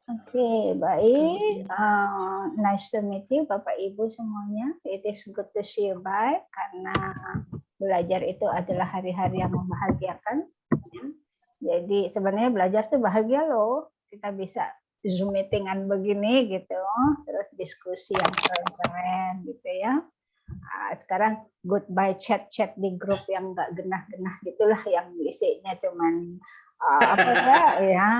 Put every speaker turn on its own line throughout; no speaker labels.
Oke, baik. Nice to meet you, Bapak Ibu semuanya. It is good to see you back karena belajar itu adalah hari-hari yang membahagiakan. Ya. Jadi sebenarnya belajar tuh bahagia loh. Kita bisa Zoom meetingan begini gitu, terus diskusi yang keren-keren gitu ya. Sekarang goodbye chat-chat di grup yang nggak genah-genah gitulah, yang isinya cuman apa ya,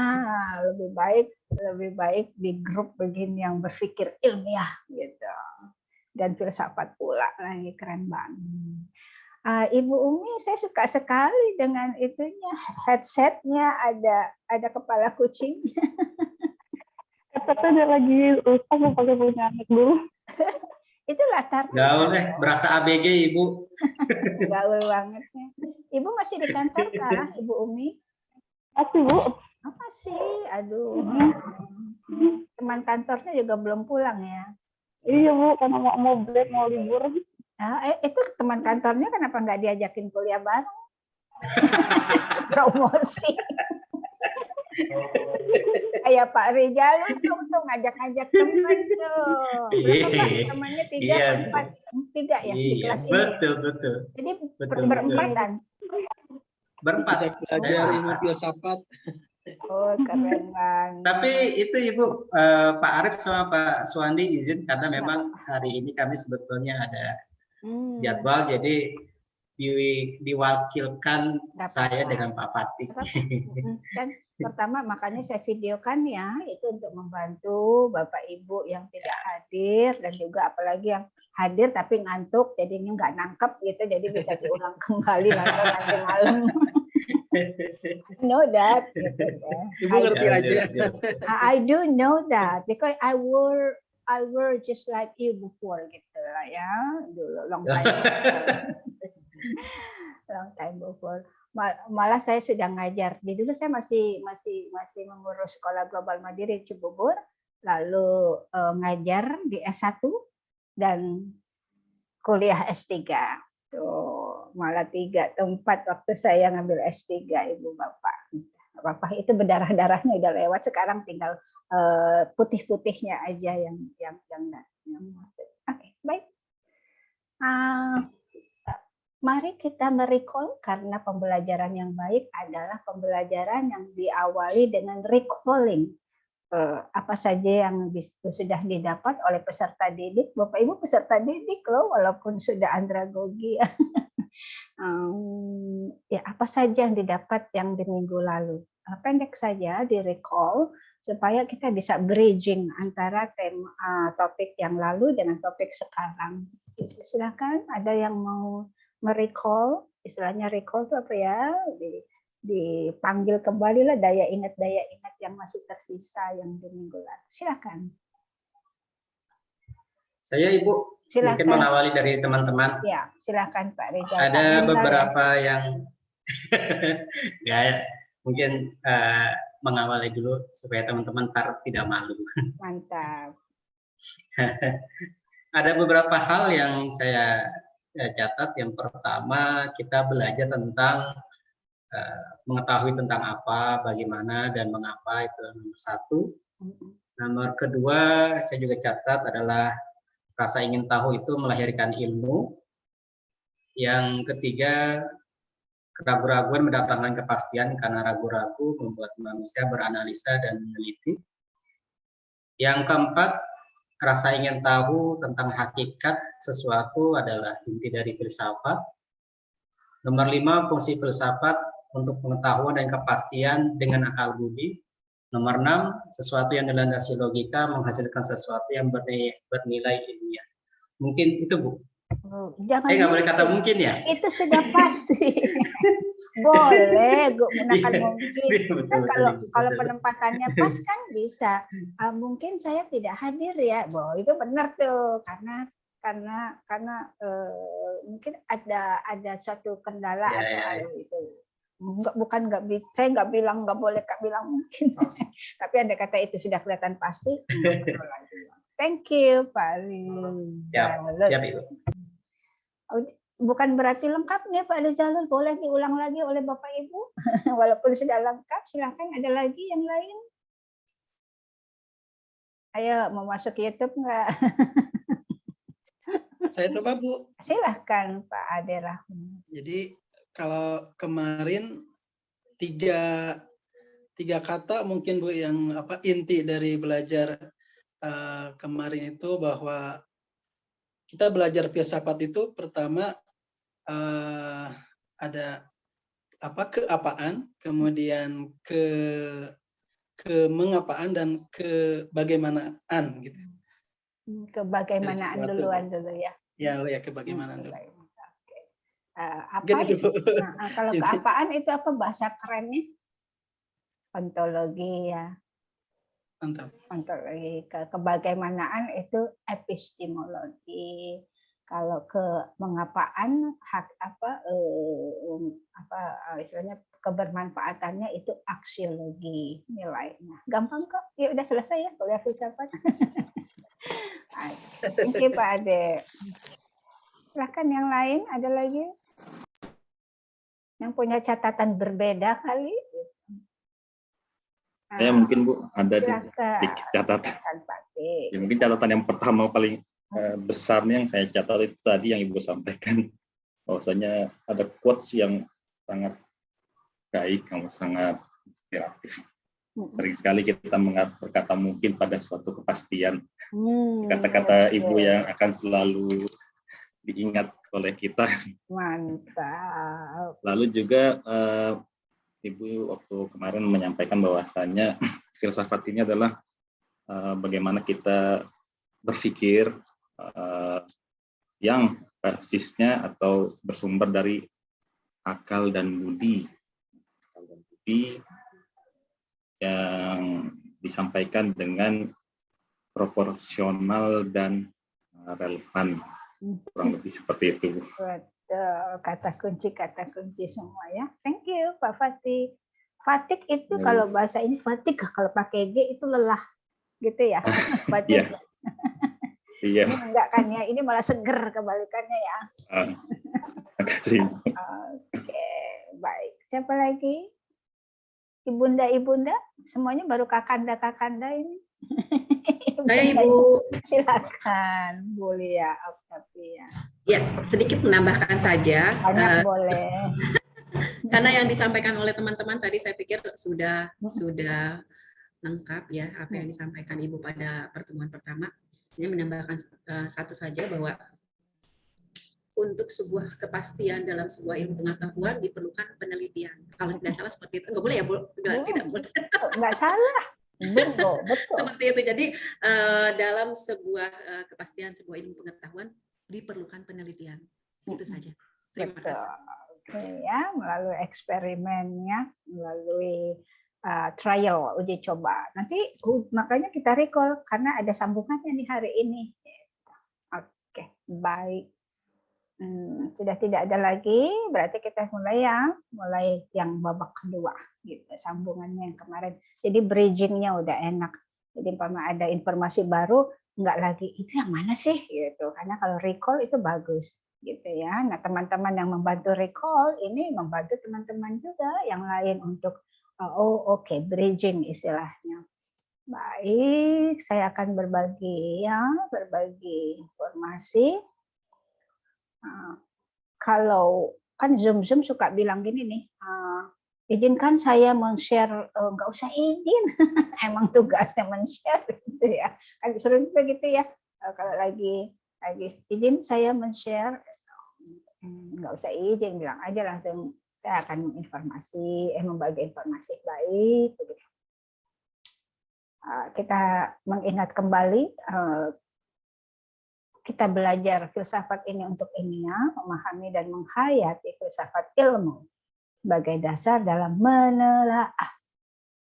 lebih baik di grup begini yang berpikir ilmiah gitu, dan filsafat pula lagi, keren banget. Ibu Umi, saya suka sekali dengan itunya, headsetnya ada kepala kucing.
Headsetnya dia lagi rusak, mau pakai punya anak dulu.
Itu latarnya.
Gaul deh, berasa ABG Ibu.
Gaul banget. Ibu masih di kantor kah, Ibu Umi?
Masih, Bu.
Apa sih? Aduh. Teman kantornya juga belum pulang ya?
Iya, Bu, karena mau break, mau libur.
Itu teman kantornya kenapa nggak diajakin kuliah bareng? Promosi. Kayak Pak Rijal tuh ngajak-ngajak teman tuh. Berapa temannya? 3, 4, 3 ya di kelas ini.
Betul.
Jadi berempatan.
Berempat.
Belajar ilmu filsafat.
Oh, keren banget.
Tapi itu Ibu, Pak Arif sama Pak Suwandi izin karena memang hari ini kami sebetulnya ada jadwal, jadi diwakilkan saya dengan Pak Fatih.
Kan pertama makanya saya videokan ya, itu untuk membantu Bapak Ibu yang tidak hadir, dan juga apalagi yang hadir tapi ngantuk jadinya nggak nangkep gitu, jadi bisa diulang kembali nanti malam. Know that.
Ibu ngerti aja.
I do know that because I were just like you before gitu lah ya, dulu long time before. Malah saya sudah ngajar. Dulu saya masih mengurus Sekolah Global Mandiri Cibubur, lalu ngajar di S1 dan kuliah S3. Tuh, malah 3 tempat waktu saya ngambil S3, Ibu Bapak. Bapak itu berdarah-darahnya udah lewat, sekarang tinggal putih-putihnya aja yang masuk. Oke, baik. Mari kita merecall, karena pembelajaran yang baik adalah pembelajaran yang diawali dengan recalling apa saja yang sudah didapat oleh peserta didik. Bapak Ibu peserta didik loh, walaupun sudah andragogi ya. Ya, apa saja yang didapat yang di minggu lalu. Pendek saja di recall supaya kita bisa bridging antara topik yang lalu dengan topik sekarang. Silakan, ada yang mau merecall, istilahnya recall itu apa ya? Dipanggil kembali lah daya ingat yang masih tersisa yang di minggu lalu. Silakan.
Saya Ibu, silakan. Mungkin mengawali dari teman-teman.
Ya, silakan Pak Rijal.
Ada beberapa yang ya, mungkin mengawali dulu supaya teman-teman tidak malu.
Mantap.
Ada beberapa hal yang saya catat. Yang pertama, kita belajar tentang mengetahui tentang apa, bagaimana, dan mengapa, itu nomor 1. Nomor kedua, saya juga catat adalah rasa ingin tahu itu melahirkan ilmu. Yang ketiga, keraguan-raguan mendatangkan kepastian karena ragu-ragu membuat manusia beranalisa dan meneliti. Yang keempat, rasa ingin tahu tentang hakikat sesuatu adalah inti dari filsafat. Nomor 5, fungsi filsafat untuk pengetahuan dan kepastian dengan akal budi. Nomor 6, sesuatu yang dilandasi logika menghasilkan sesuatu yang bernilai ilmiah. Mungkin itu, Bu.
Jangan
nggak boleh kata mungkin ya?
Itu sudah pasti. Boleh, gue gunakan mungkin. Kan kalau penempatannya pas kan bisa. Mungkin saya tidak hadir ya, itu benar tuh, karena mungkin ada suatu kendala atau itu. Saya nggak boleh bilang mungkin. Tapi Anda kata itu sudah kelihatan pasti. Thank you, Pak Rizal.
Siap, Ibu.
Bukan berarti lengkap nih Pak Rizalul, boleh diulang lagi oleh Bapak Ibu. Walaupun sudah lengkap, silakan ada lagi yang lain. Ayo, mau masuk YouTube nggak?
Saya coba Bu.
Silahkan Pak Ade Rahmi.
Jadi kalau kemarin tiga kata mungkin Bu yang inti dari belajar kemarin itu, bahwa kita belajar filsafat itu pertama ada keapaan, kemudian kemengapaan, dan kebagaimanaan gitu.
Kebagaimanaan
Sesuatu.
duluan dulu ya.
Ya kebagaimanaan dulu.
Oke. Apa
Mungkin itu, Bu.
Nah, kalau
Ini.
keapaan itu apa bahasa kerennya? Ontologi ya.
Mantap.
Ontologi. Kebagaimanaan itu epistemologi. Kalau kemengapaan istilahnya kebermanfaatannya itu aksiologi nilainya. Gampang kok. Ya udah selesai ya kuliah filsafat. Thank you Pak Ade. Silahkan yang lain, ada lagi yang punya catatan berbeda kali?
Saya mungkin Bu ada
Silakan.
sedikit catatan.
Pak Ade.
Ya, mungkin catatan yang pertama paling besarnya yang saya catat itu tadi yang Ibu sampaikan, bahwasanya ada quotes yang sangat baik, yang sangat inspiratif. Sering sekali kita berkata mungkin pada suatu kepastian. Kata-kata Ibu yang akan selalu diingat oleh kita.
Mantap.
Lalu juga Ibu waktu kemarin menyampaikan bahwasanya filsafat ini adalah bagaimana kita berpikir yang basisnya atau bersumber dari akal dan budi. Akal dan budi yang disampaikan dengan proporsional dan relevan. Kurang lebih seperti itu.
Betul, kata kunci semua ya. Thank you Pak Fatik. Fatik itu kalau bahasa ini fatik, kalau pakai G itu lelah, gitu ya. Fatik.
Iya.
Ini enggak kan ya, ini malah seger kebalikannya ya.
Terima kasih.
Oke, baik. Siapa lagi? Ibunda, semuanya baru kakanda ini.
Saya Ibu.
Silakan, Bu Lia Octavia.
Ya, sedikit menambahkan saja.
Banyak boleh.
Karena yang disampaikan oleh teman-teman tadi saya pikir sudah lengkap ya apa yang disampaikan Ibu pada pertemuan pertama. Ini menambahkan satu saja, bahwa untuk sebuah kepastian dalam sebuah ilmu pengetahuan diperlukan penelitian. Kalau tidak salah seperti itu, nggak boleh ya Bu? Tidak boleh.
Nggak salah. Betul.
Seperti itu. Jadi dalam sebuah kepastian sebuah ilmu pengetahuan diperlukan penelitian. Itu saja. Terima kasih.
Oke, ya, melalui eksperimennya, melalui trial, uji coba. Nanti makanya kita recall karena ada sambungannya nih hari ini. Oke, baik. Sudah tidak ada lagi, berarti kita mulai yang babak kedua, gitu, sambungannya yang kemarin. Jadi bridgingnya udah enak. Jadi umpama ada informasi baru, nggak lagi itu yang mana sih, gitu. Karena kalau recall itu bagus, gitu ya. Nah teman-teman yang membantu recall ini membantu teman-teman juga yang lain untuk bridging istilahnya. Baik, saya akan berbagi informasi. Kalau kan Zoom suka bilang gini nih, izinkan saya men-share, nggak usah izin, emang tugasnya men-share gitu ya. Kan sering juga gitu ya, kalau lagi izin saya men-share, nggak usah izin, bilang aja langsung saya akan membagi informasi baik. Begitu. Kita mengingat kembali. Kita belajar filsafat ini untuk ilmiah, memahami dan menghayati filsafat ilmu sebagai dasar dalam menelaah.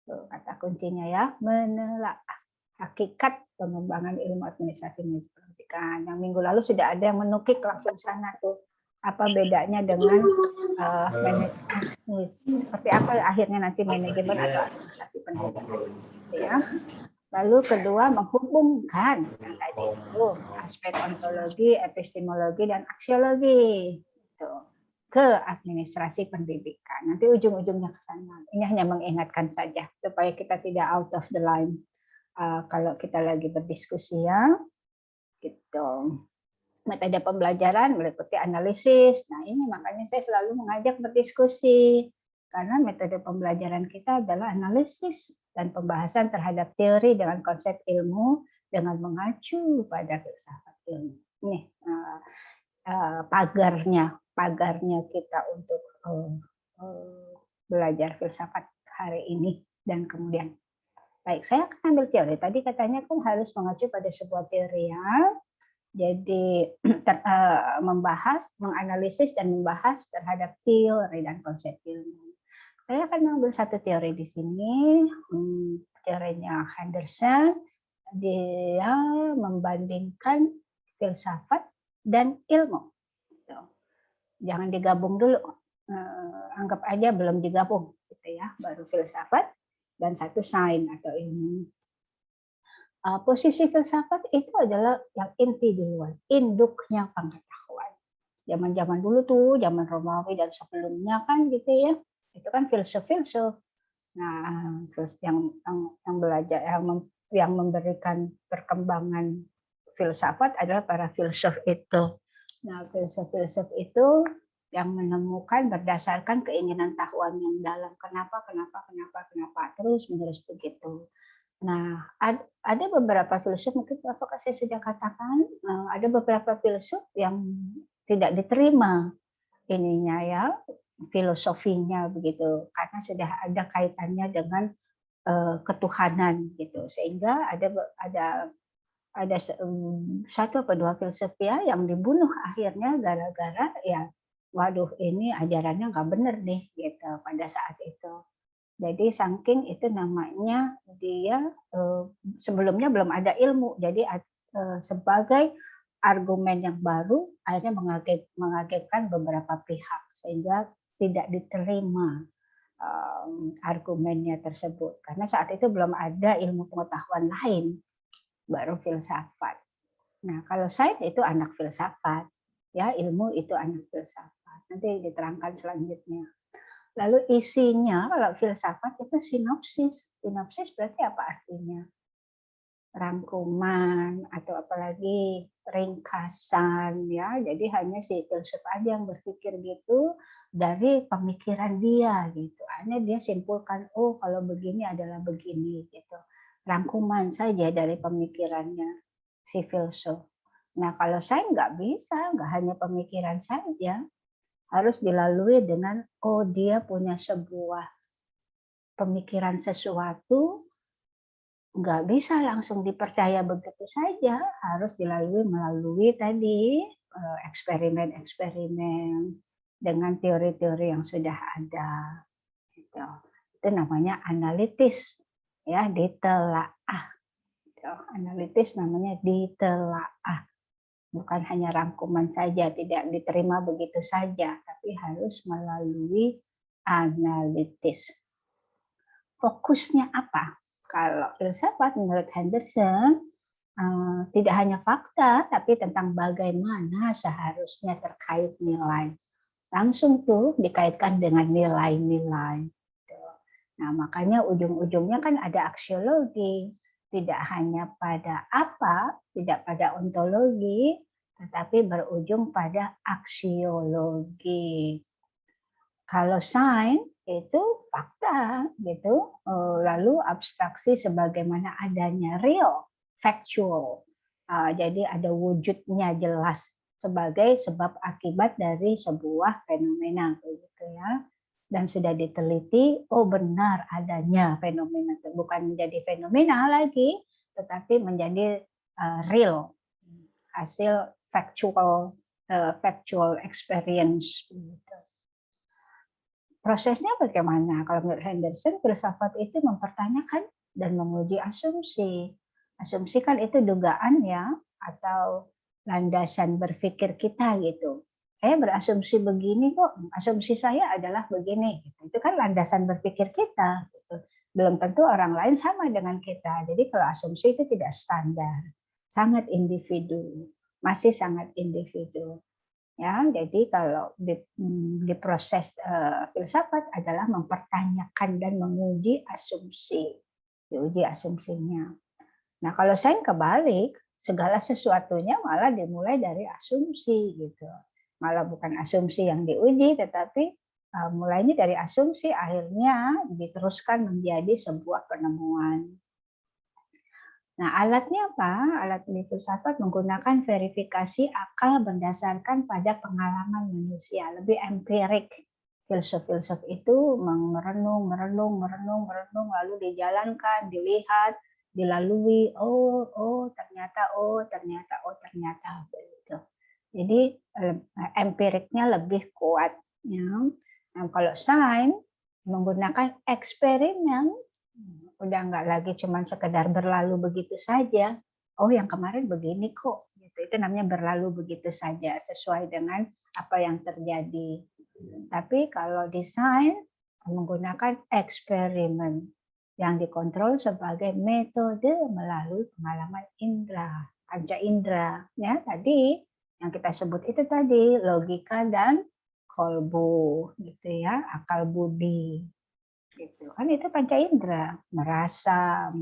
Tuh, kata kuncinya ya, menelaah hakikat pengembangan ilmu administrasi manajemen pendidikan. Yang minggu lalu sudah ada yang menukik langsung sana tuh. Apa bedanya dengan seperti apa akhirnya nanti manajemen atau administrasi pendidikan. Ya. Lalu kedua, menghubungkan yang tadi itu aspek ontologi, epistemologi, dan aksiologi itu ke administrasi pendidikan. Nanti ujung-ujungnya ke sana. Ini hanya mengingatkan saja supaya kita tidak out of the line. kalau kita lagi berdiskusi ya, gitu. Metode pembelajaran meliputi analisis. Nah, ini makanya saya selalu mengajak berdiskusi karena metode pembelajaran kita adalah analisis dan pembahasan terhadap teori dengan konsep ilmu dengan mengacu pada filsafat ilmu. Ini pagarnya kita untuk belajar filsafat hari ini dan kemudian. Baik, saya akan ambil teori. Tadi katanya kan harus mengacu pada sebuah teori ya. Jadi menganalisis dan membahas terhadap teori dan konsep ilmu. Saya akan mengambil satu teori di sini, teorinya Henderson. Dia membandingkan filsafat dan ilmu. Jangan digabung dulu, anggap aja belum digabung, gitu ya. Baru filsafat dan satu sains atau ilmu. Posisi filsafat itu adalah yang inti duluan, induknya pengetahuan. Zaman-zaman dulu tuh, zaman Romawi dan sebelumnya kan gitu ya, itu kan filsuf-filsuf. Nah, yang belajar, yang memberikan perkembangan filsafat adalah para filsuf itu. Nah, filsuf-filsuf itu yang menemukan berdasarkan keinginan tahuan yang dalam, kenapa, terus menerus begitu. Nah, ada beberapa filsuf, mungkin apakah saya sudah katakan, ada beberapa filsuf yang tidak diterima ininya ya, filosofinya begitu, karena sudah ada kaitannya dengan ketuhanan gitu, sehingga ada satu atau dua filsuf ya yang dibunuh akhirnya gara-gara ya, waduh ini ajarannya nggak bener nih gitu pada saat itu. Jadi saking itu namanya dia sebelumnya belum ada ilmu, jadi sebagai argumen yang baru akhirnya mengagetkan beberapa pihak sehingga tidak diterima argumennya tersebut karena saat itu belum ada ilmu pengetahuan lain, baru filsafat. Nah kalau sains itu anak filsafat, ya ilmu itu anak filsafat. Nanti diterangkan selanjutnya. Lalu isinya kalau filsafat itu sinopsis. Sinopsis berarti apa artinya? Rangkuman atau apalagi ringkasan ya. Jadi hanya si filsuf aja yang berpikir gitu dari pemikiran dia gitu. Hanya dia simpulkan oh kalau begini adalah begini gitu. Rangkuman saja dari pemikirannya si filsuf. Nah kalau saya nggak bisa, nggak hanya pemikiran saja. Harus dilalui dengan oh dia punya sebuah pemikiran sesuatu, nggak bisa langsung dipercaya begitu saja, harus melalui tadi eksperimen-eksperimen dengan teori-teori yang sudah ada. Itu namanya analitis, ya ditelaah. Analitis namanya ditelaah. Bukan hanya rangkuman saja, tidak diterima begitu saja, tapi harus melalui analitis. Fokusnya apa? Kalau filsafat menurut Henderson, tidak hanya fakta, tapi tentang bagaimana seharusnya terkait nilai. Langsung tuh dikaitkan dengan nilai-nilai. Nah, makanya ujung-ujungnya kan ada aksiologi. Tidak hanya pada apa, tidak pada ontologi, tetapi berujung pada aksiologi. Kalau sains itu fakta, gitu, lalu abstraksi sebagaimana adanya real, factual. Jadi ada wujudnya jelas sebagai sebab akibat dari sebuah fenomena, gitu ya. Dan sudah diteliti, oh benar adanya fenomena, bukan menjadi fenomena lagi, tetapi menjadi real, hasil factual experience. Prosesnya bagaimana? Kalau menurut Henderson, filsafat itu mempertanyakan dan menguji asumsi. Asumsi kan itu dugaan ya, atau landasan berpikir kita gitu. Saya berasumsi begini kok, asumsi saya adalah begini. Itu kan landasan berpikir kita. Belum tentu orang lain sama dengan kita. Jadi kalau asumsi itu tidak standar, sangat individu, masih sangat individu. Ya, jadi kalau di proses filsafat adalah mempertanyakan dan menguji asumsi, diuji asumsinya. Nah, kalau sains kebalik, segala sesuatunya malah dimulai dari asumsi gitu. Malah bukan asumsi yang diuji, tetapi mulainya dari asumsi, akhirnya diteruskan menjadi sebuah penemuan. Nah, alatnya apa? Alat di filsafat menggunakan verifikasi akal berdasarkan pada pengalaman manusia, lebih empirik. Filsuf-filsuf itu merenung, lalu dijalankan, dilihat, dilalui. Oh, ternyata begitu. Jadi empiriknya lebih kuat. Ya. Nah, kalau sains menggunakan eksperimen, udah nggak lagi cuma sekedar berlalu begitu saja. Oh, yang kemarin begini kok. Gitu. Itu namanya berlalu begitu saja, sesuai dengan apa yang terjadi. Tapi kalau desain menggunakan eksperimen yang dikontrol sebagai metode melalui pengalaman indera, panca indera. Ya, tadi yang kita sebut itu tadi logika dan kolbu, gitu ya, akal budi. Gitu. Kan itu panca indera, merasa,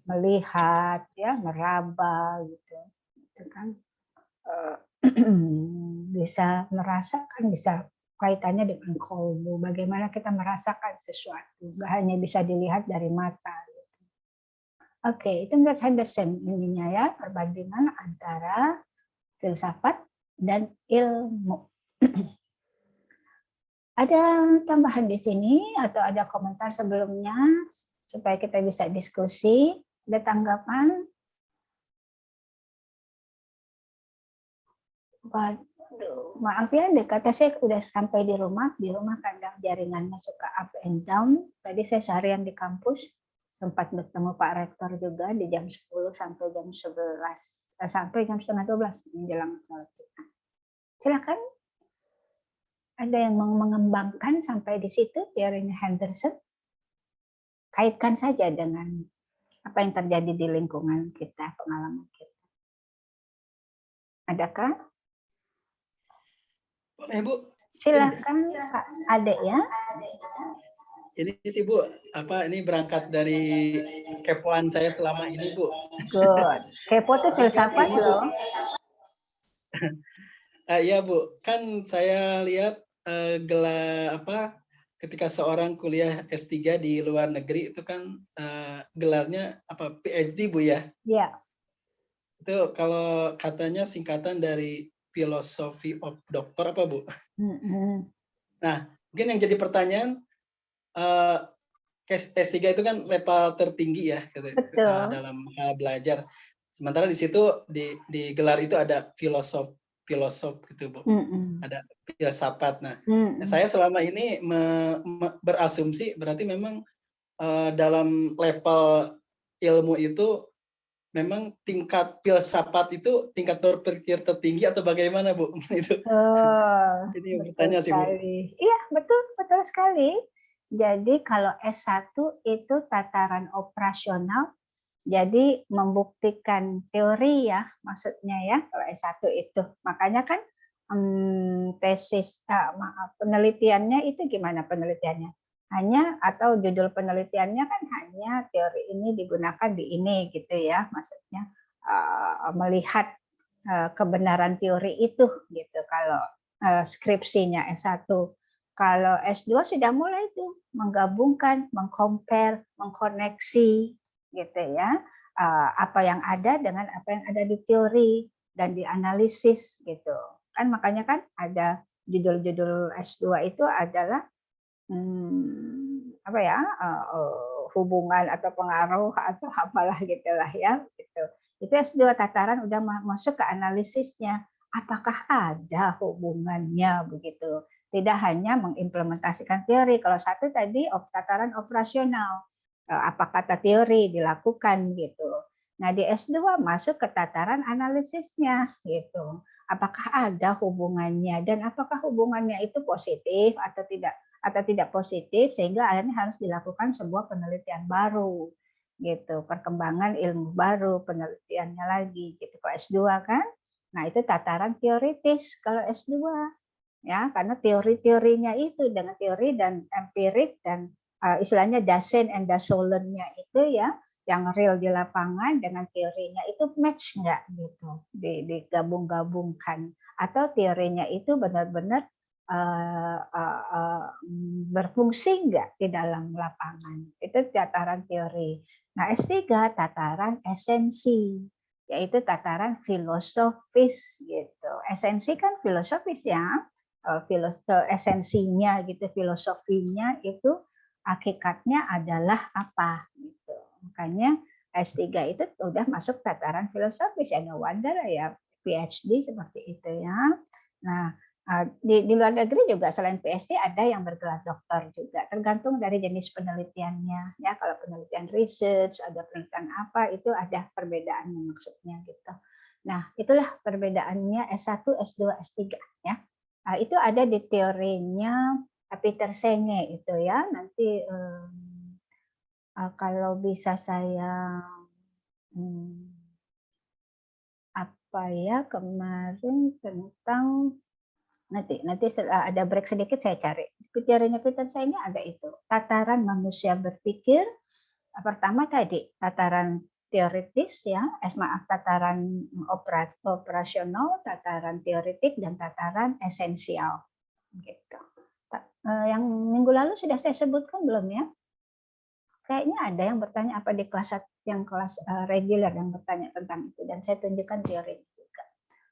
melihat, ya, meraba, gitu. Itu kan bisa merasakan, bisa kaitannya dengan kolbu. Bagaimana kita merasakan sesuatu, nggak hanya bisa dilihat dari mata. Oke, itu menurut Henderson ininya ya, perbandingan antara filsafat dan ilmu. Ada tambahan di sini atau ada komentar sebelumnya supaya kita bisa diskusi? Ada tanggapan? Waduh, maaf ya, kata saya udah sampai di rumah kadang jaringannya suka up and down. Tadi saya seharian di kampus, sempat bertemu Pak Rektor juga di jam 10 sampai jam 11, sampai jam setengah 12 menjelang sholat Jumat. Silakan. Ada yang mau mengembangkan sampai di situ teorinya Henderson? Kaitkan saja dengan apa yang terjadi di lingkungan kita, pengalaman kita. Adakah?
Boleh, Bu.
Silakan Pak Ade ya.
Ini sih Bu, ini berangkat dari kepoan saya selama ini Bu.
Good. Kepo itu filsafat loh.
Iya Bu, kan saya lihat ketika seorang kuliah S3 di luar negeri itu kan gelarnya PhD Bu ya.
Iya.
Itu kalau katanya singkatan dari Philosophy of Doctor apa Bu? Nah, mungkin yang jadi pertanyaan, S3 itu kan level tertinggi ya dalam hal belajar. Sementara di situ di gelar itu ada filosof gitu Bu. Ada filsafat. Nah, saya selama ini berasumsi berarti memang dalam level ilmu itu memang tingkat filsafat itu tingkat berpikir tertinggi atau bagaimana Bu? Itu. Ini yang bertanya sih Bu.
Iya, betul sekali. Jadi kalau S1 itu tataran operasional, jadi membuktikan teori ya, maksudnya ya, kalau S1 itu. Makanya kan tesis, penelitiannya itu gimana penelitiannya? Hanya atau judul penelitiannya kan hanya teori ini digunakan di ini gitu ya, maksudnya melihat kebenaran teori itu gitu. Kalau skripsinya S1, kalau S2 sudah mulai tuh menggabungkan, mengcompare, mengkoneksi gitu ya, apa yang ada dengan apa yang ada di teori dan dianalisis gitu. Kan makanya kan ada judul-judul S2 itu adalah hubungan atau pengaruh atau apalah gitulah ya gitu. Itu S2 tataran udah masuk ke analisisnya, apakah ada hubungannya begitu. Tidak hanya mengimplementasikan teori. Kalau satu tadi tataran operasional, apa kata teori dilakukan gitu. Nah di S2 masuk ke tataran analisisnya gitu. Apakah ada hubungannya dan apakah hubungannya itu positif atau tidak positif sehingga akhirnya harus dilakukan sebuah penelitian baru gitu, perkembangan ilmu baru, penelitiannya lagi gitu. Kalau S2 kan, nah itu tataran teoritis kalau S2 ya, karena teori-teorinya itu dengan teori dan empirik dan istilahnya Dasein and Dasolennya itu ya yang real di lapangan dengan teorinya itu match nggak gitu, digabung-gabungkan, atau teorinya itu benar-benar berfungsi nggak di dalam lapangan. Itu tataran teori. Nah, S3 tataran esensi, yaitu tataran filosofis gitu. Esensi kan filosofis ya, esensinya gitu, filosofinya itu hakikatnya adalah apa gitu. Makanya S3 itu udah masuk tataran filosofis ya, no wonder ya PhD seperti itu ya. Nah, di luar negeri juga selain PhD ada yang bergelar doktor juga, tergantung dari jenis penelitiannya ya. Kalau penelitian research, ada penelitian apa, itu ada perbedaannya maksudnya gitu. Nah, itulah perbedaannya S1, S2, S3 ya. Nah, itu ada di teorinya Peter Senge itu ya. Nanti kalau bisa saya apa ya kemarin tentang nanti setelah ada break sedikit saya cari. Teorinya Peter Senge ada itu. Tataran manusia berpikir pertama tadi tataran teoritis ya, tataran operasional, tataran teoritik dan tataran esensial gitu. Yang minggu lalu sudah saya sebutkan belum ya? Kayaknya ada yang bertanya apa di kelas reguler yang bertanya tentang itu, dan saya tunjukkan teori juga.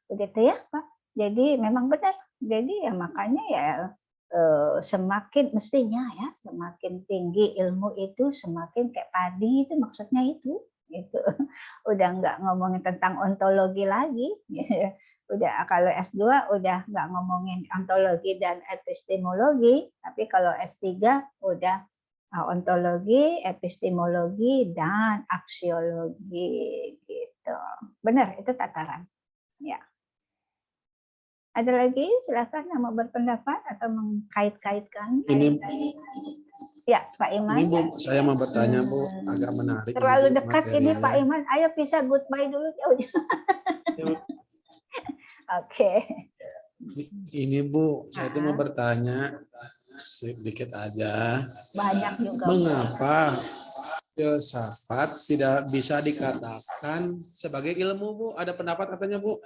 Begitu ya, Pak. Jadi memang benar. Jadi ya makanya ya semakin mestinya ya semakin tinggi ilmu itu semakin kayak padi, itu maksudnya itu. Udah nggak ngomongin tentang ontologi lagi. Udah kalau S2 udah nggak ngomongin ontologi dan epistemologi, tapi kalau S3 udah ontologi, epistemologi, dan aksiologi gitu. Benar, itu tataran. Ya. Ada lagi? Silakan yang mau berpendapat atau mengkait-kaitkan.
Ini
ya, Pak Iman.
Ini Bu, saya mau bertanya Bu, agak menarik.
Terlalu
ini, Bu,
dekat ini Pak Iman. Ayo bisa goodbye dulu jauh. Oke.
Ini Bu, saya itu mau bertanya sedikit aja.
Banyak juga.
Mengapa filsafat tidak bisa dikatakan sebagai ilmu Bu? Ada pendapat katanya Bu?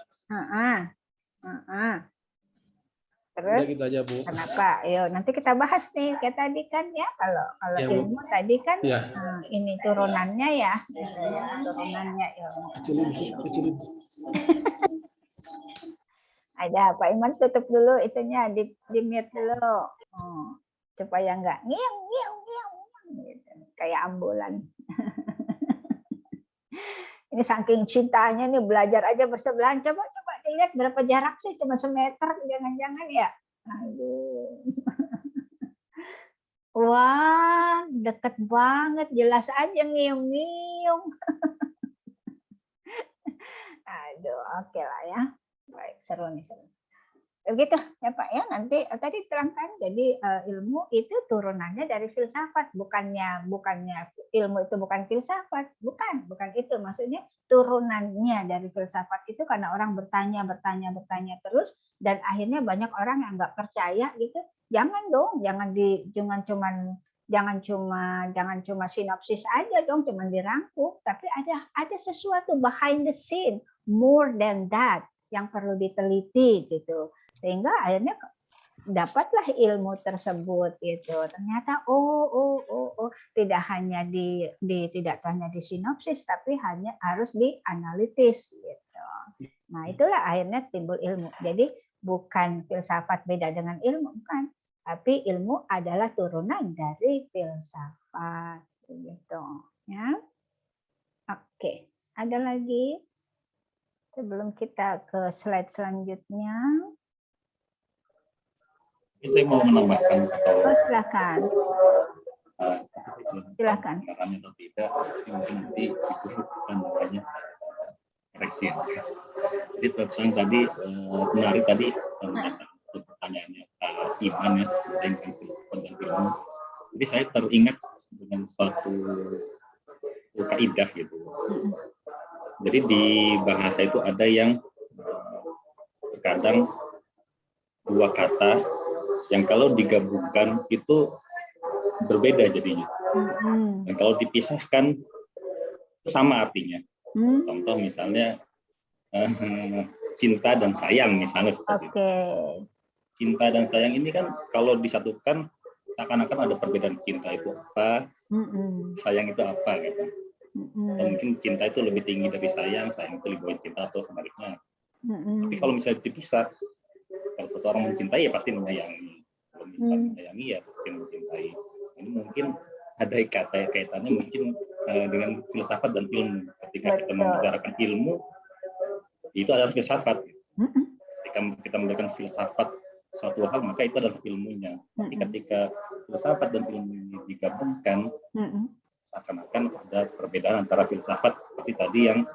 Terus
udah gitu aja Bu.
Kenapa? Yo, nanti kita bahas nih kayak tadi kan ya, kalau ya, ilmu Bu. Tadi kan ya. Ini turunannya ya, turunannya ilmu. Kecilin. Ada Pak Iman, tutup dulu itunya, di mute dulu, supaya nggak ngiang gitu, kayak ambulan. Ini saking cintanya nih, belajar aja bersebelahan. Coba dilihat berapa jarak sih, cuma semeter, jangan-jangan ya. Aduh. Wah, deket banget, jelas aja ngiung-ngiung. Aduh, oke lah ya. Baik, seru nih, seru. Begitu ya Pak ya, nanti tadi terangkan, jadi ilmu itu turunannya dari filsafat, bukannya ilmu itu bukan filsafat, bukan itu, maksudnya turunannya dari filsafat itu karena orang bertanya terus, dan akhirnya banyak orang yang nggak percaya gitu. Jangan dong, jangan cuma sinopsis aja dong, cuma dirangkum, tapi ada sesuatu behind the scene, more than that, yang perlu diteliti gitu, sehingga akhirnya dapatlah ilmu tersebut gitu. Ternyata tidak hanya tidak hanya di sinopsis, tapi harus dianalitis gitu. Nah, itulah akhirnya timbul ilmu. Jadi bukan filsafat beda dengan ilmu, bukan, tapi ilmu adalah turunan dari filsafat gitu ya. Oke, ada lagi sebelum kita ke slide selanjutnya?
Saya mau menambahkan atau
silakan. Silakan.
Atau tidak, mungkin nanti dikumpulkan namanya koreksi. Jadi tentang tadi menarik tadi pertanyaannya Pak Iman ya tentang ilmu. Jadi saya teringat dengan suatu kaidah gitu. Jadi di bahasa itu ada yang terkadang dua kata yang kalau digabungkan itu berbeda jadinya. Dan kalau dipisahkan sama artinya. Contoh misalnya cinta dan sayang misalnya seperti itu. Cinta dan sayang ini kan kalau disatukan seakan-akan ada perbedaan. Cinta itu apa, sayang itu apa gitu. Atau mungkin cinta itu lebih tinggi dari sayang itu lebih bawah cinta atau sebaliknya. Tapi kalau misalnya dipisah, kalau seseorang mencintai ya pasti menyayangi. Kalau misalnya menyayangi ya pasti mencintai. Ini mungkin ada kaitannya mungkin dengan filsafat dan ilmu. Ketika kita membicarakan ilmu, itu adalah filsafat. Ketika kita memberikan filsafat suatu hal, maka itu adalah ilmunya. Tapi ketika filsafat dan ilmu ini digabungkan, akan ada perbedaan antara filsafat seperti tadi yang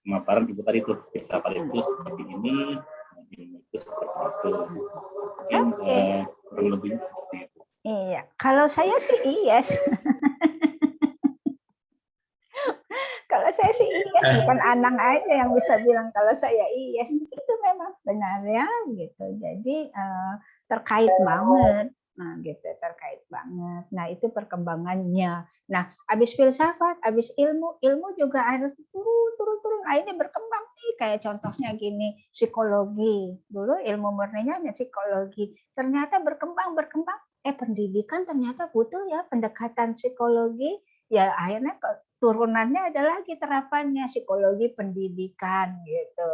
pemaparan Ibu tadi itu, filsafat itu seperti ini, ilmu itu seperti itu. Mungkin kurang lebihnya seperti itu.
Iya, kalau saya sih yes. Kalau saya sih yes, bukan Anang aja yang bisa bilang kalau saya yes. Itu memang benar ya gitu. Jadi terkait banget. Nah, gitu, terkait banget. Nah, itu perkembangannya. Nah, habis filsafat, habis ilmu juga harus turun. Nah, ini berkembang nih, kayak contohnya gini, psikologi. Dulu ilmu murninya hanya psikologi. Ternyata berkembang. Pendidikan ternyata butuh ya pendekatan psikologi. Ya, akhirnya turunannya adalah lagi terapannya psikologi pendidikan gitu.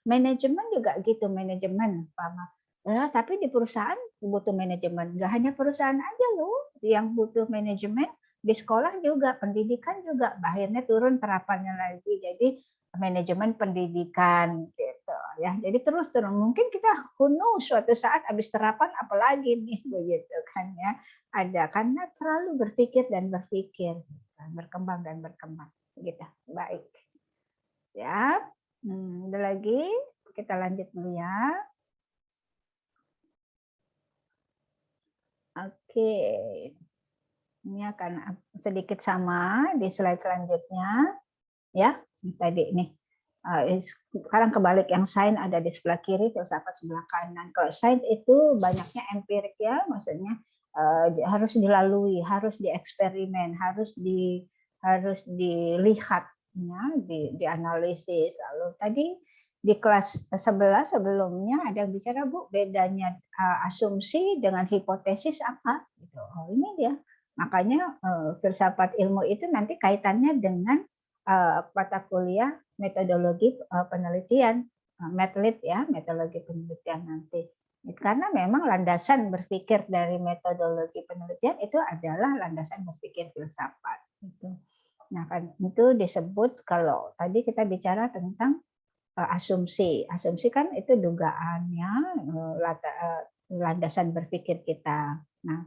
Manajemen juga gitu, manajemen, Pak. Tapi di perusahaan butuh manajemen. Nggak hanya perusahaan aja loh yang butuh manajemen, di sekolah juga, pendidikan juga. Akhirnya turun terapannya lagi. Jadi manajemen pendidikan gitu ya. Jadi terus turun. Mungkin kita suatu saat habis terapan apalagi nih begitu kan ya. Ada karena terlalu berpikir, berkembang gitu. Baik. Siap. Ada lagi? Kita lanjut dulu ya. Oke, ini akan sedikit sama di slide selanjutnya, ya. Tadi nih, sekarang kebalik, yang sains ada di sebelah kiri, filsafat sebelah kanan. Kalau sains itu banyaknya empirik ya, maksudnya harus dilalui, harus dieksperimen, harus dilihat, ya, dianalisis. Lalu tadi di kelas 11 sebelumnya ada yang bicara, Bu, bedanya asumsi dengan hipotesis apa? Gitu. Oh, ini dia. Makanya filsafat ilmu itu nanti kaitannya dengan mata kuliah metodologi penelitian, metlit ya, metodologi penelitian nanti. Karena memang landasan berpikir dari metodologi penelitian itu adalah landasan berpikir filsafat. Gitu. Nah, kan itu disebut, kalau tadi kita bicara tentang asumsi kan itu dugaannya, landasan berpikir kita. Nah,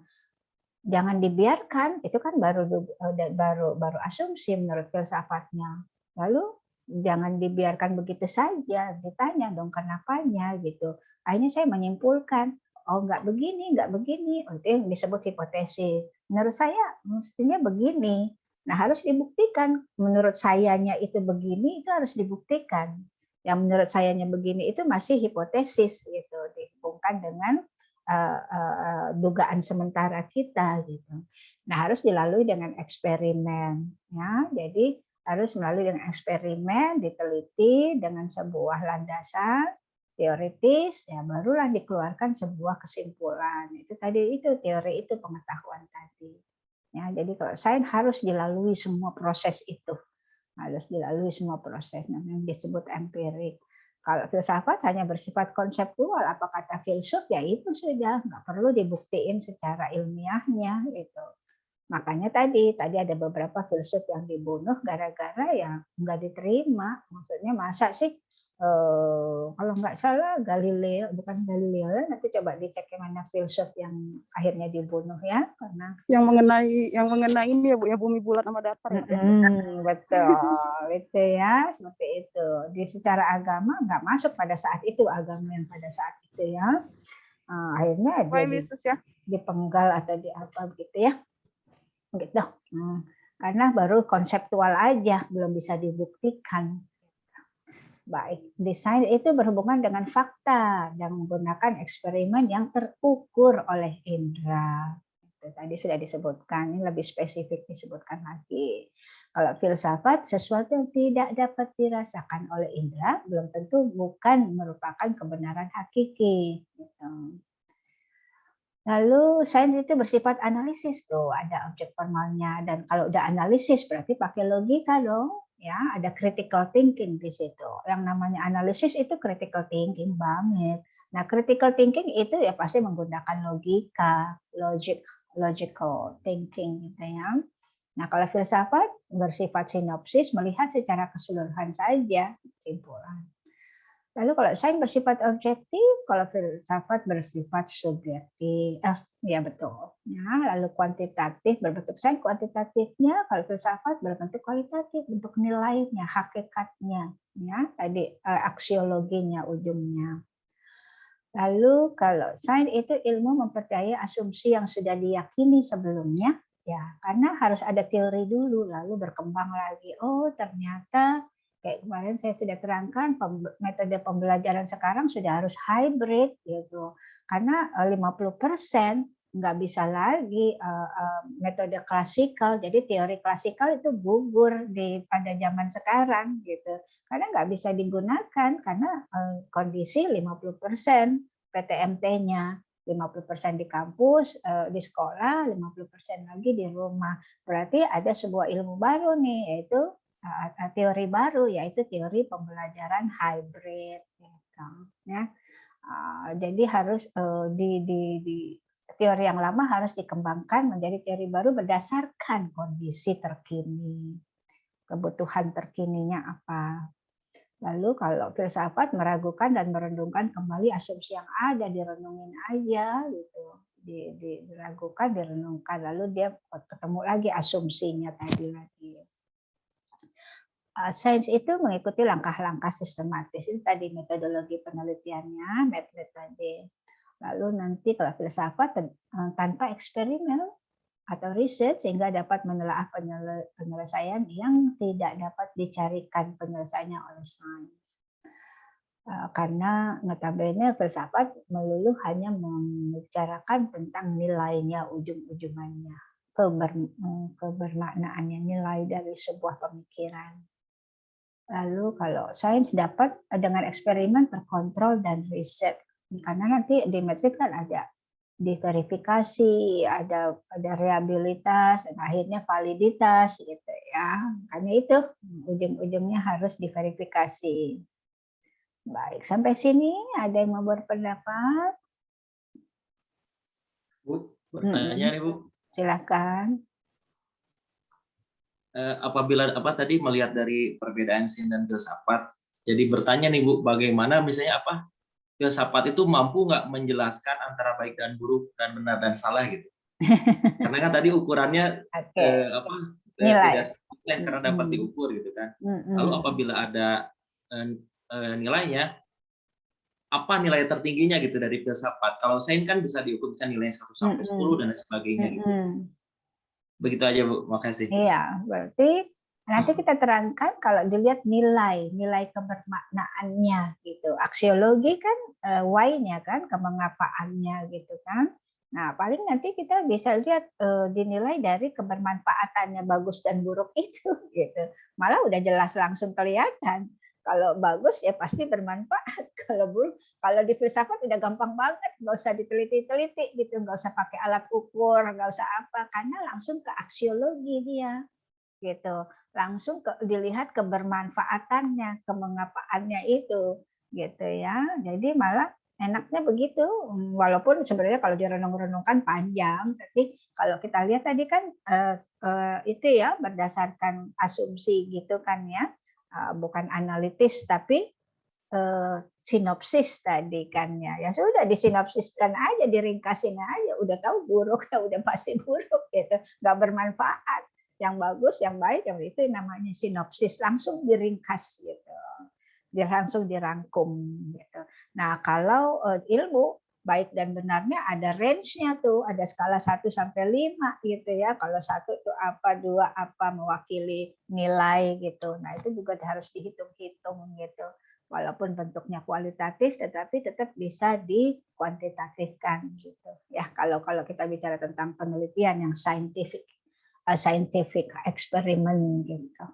jangan dibiarkan, itu kan baru asumsi menurut filsafatnya. Lalu jangan dibiarkan begitu saja, ditanya dong kenapanya gitu. Akhirnya saya menyimpulkan, oh nggak begini, oh, itu yang disebut hipotesis. Menurut saya mestinya begini. Nah, harus dibuktikan. Menurut sayanya itu begini, itu harus dibuktikan. Yang menurut sayanya begini itu masih hipotesis gitu, dihubungkan dengan dugaan sementara kita gitu. Nah, harus dilalui dengan eksperimen ya. Jadi harus melalui dengan eksperimen, diteliti dengan sebuah landasan teoritis, ya barulah dikeluarkan sebuah kesimpulan. Itu tadi, itu teori, itu pengetahuan tadi. Ya, jadi kalau sains harus dilalui semua proses itu. Harus dilalui semua proses, namanya disebut empirik. Kalau filsafat hanya bersifat konseptual, apa kata filsuf ya itu sudah, nggak perlu dibuktiin secara ilmiahnya gitu. Makanya tadi ada beberapa filsuf yang dibunuh gara-gara yang nggak diterima. Maksudnya masa sih, kalau nggak salah Galileo, bukan Galileo, nanti coba dicek yang mana filsuf yang akhirnya dibunuh ya, karena
yang mengenai ini ya Bu, ya, bumi bulat sama datar ya.
Betul, itu ya, seperti itu. Di secara agama nggak masuk pada saat itu, agama yang pada saat itu ya. Akhirnya dia dipenggal atau di apa gitu ya. Gitu. Karena baru konseptual aja, belum bisa dibuktikan. Baik, desain itu berhubungan dengan fakta dan menggunakan eksperimen yang terukur oleh indera. Gitu. Tadi sudah disebutkan, ini lebih spesifik disebutkan lagi. Kalau filsafat, sesuatu yang tidak dapat dirasakan oleh indera belum tentu bukan merupakan kebenaran hakiki. Gitu. Lalu sains itu bersifat analisis tuh, ada objek formalnya, dan kalau udah analisis berarti pakai logika dong. Ya, ada critical thinking di situ. Yang namanya analisis itu critical thinking banget. Nah, critical thinking itu ya pasti menggunakan logika, logical thinking gitu ya. Nah, kalau filsafat bersifat sinopsis, melihat secara keseluruhan saja kesimpulan. Lalu kalau sains bersifat objektif, kalau filsafat bersifat subjektif. Ya betul. Ya, lalu kuantitatif berbentuk sains kuantitatifnya, kalau filsafat berbentuk kualitatif, bentuk nilainya, hakikatnya, ya, tadi aksiologinya ujungnya. Lalu kalau sains itu ilmu mempercayai asumsi yang sudah diyakini sebelumnya, ya, karena harus ada teori dulu lalu berkembang lagi. Oh, ternyata kayak kemarin saya sudah terangkan metode pembelajaran sekarang sudah harus hybrid gitu. Karena 50% nggak bisa lagi metode klasikal. Jadi teori klasikal itu gugur pada zaman sekarang gitu. Karena nggak bisa digunakan karena kondisi 50% PTMT-nya. 50% di kampus, di sekolah, 50% lagi di rumah. Berarti ada sebuah ilmu baru nih, yaitu teori baru, yaitu teori pembelajaran hybrid gitu, ya. Jadi harus di teori yang lama harus dikembangkan menjadi teori baru berdasarkan kondisi terkini, kebutuhan terkininya apa. Lalu kalau filsafat meragukan dan merenungkan kembali asumsi yang ada, direnungin aja gitu, diragukan, direnungkan, lalu dia ketemu lagi asumsinya tadi lagi. Sains itu mengikuti langkah-langkah sistematis. Ini tadi metodologi penelitiannya, method tadi. Lalu nanti kalau filsafat tanpa eksperimen atau riset sehingga dapat menelaah penyelesaian yang tidak dapat dicarikan penyelesaiannya oleh sains. Karena notabene filsafat melulu hanya membicarakan tentang nilainya, ujung-ujungannya, kebermaknaannya, nilai dari sebuah pemikiran. Lalu kalau sains dapat dengan eksperimen terkontrol dan riset, karena nanti di metode kan ada diverifikasi, ada reliabilitas, dan akhirnya validitas gitu ya. Makanya itu ujung-ujungnya harus diverifikasi. Baik, sampai sini ada yang mau berpendapat?
Bu, bertanya nih Bu.
Silakan.
Apabila tadi melihat dari perbedaan sains dan filsafat, jadi bertanya nih Bu, bagaimana misalnya filsafat itu mampu nggak menjelaskan antara baik dan buruk dan benar dan salah gitu? Karena kan tadi ukurannya
nilai
tidak karena dapat diukur gitu kan. Lalu apabila ada nilainya, apa nilai tertingginya gitu dari filsafat? Kalau sains kan bisa diukur bisa nilai 1 sampai 10 dan sebagainya gitu. Begitu aja Bu, makasih.
Iya, berarti nanti kita terangkan kalau dilihat nilai kebermaknaannya gitu. Aksiologi kan why-nya kan, kemengapaannya gitu kan. Nah, paling nanti kita bisa lihat dinilai dari kebermanfaatannya, bagus dan buruk itu gitu. Malah udah jelas langsung kelihatan. Kalau bagus ya pasti bermanfaat. Kalau buruk, kalau di filsafat udah gampang banget, nggak usah diteliti-teliti gitu, nggak usah pakai alat ukur, nggak usah apa, karena langsung ke aksiologi dia, gitu. Langsung dilihat kebermanfaatannya, kemengapaannya itu, gitu ya. Jadi malah enaknya begitu, walaupun sebenarnya kalau direnung-renungkan panjang, tapi kalau kita lihat tadi kan itu ya berdasarkan asumsi gitu kan ya. Bukan analitis tapi sinopsis tadi kan ya sudah disinopsiskan aja, diringkasin aja, udah tahu buruk ya udah pasti buruk gitu, nggak bermanfaat. Yang bagus, yang baik, yang itu namanya sinopsis, langsung diringkas gitu, langsung dirangkum gitu. Nah kalau ilmu baik dan benarnya ada range-nya tuh, ada skala 1 sampai 5 gitu ya. Kalau 1 itu apa, 2 apa, mewakili nilai gitu. Nah, itu juga harus dihitung-hitung gitu. walaupun bentuknya kualitatif tetapi tetap bisa dikuantitatifkan gitu ya. Kalau kita bicara tentang penelitian yang scientific eksperimen gitu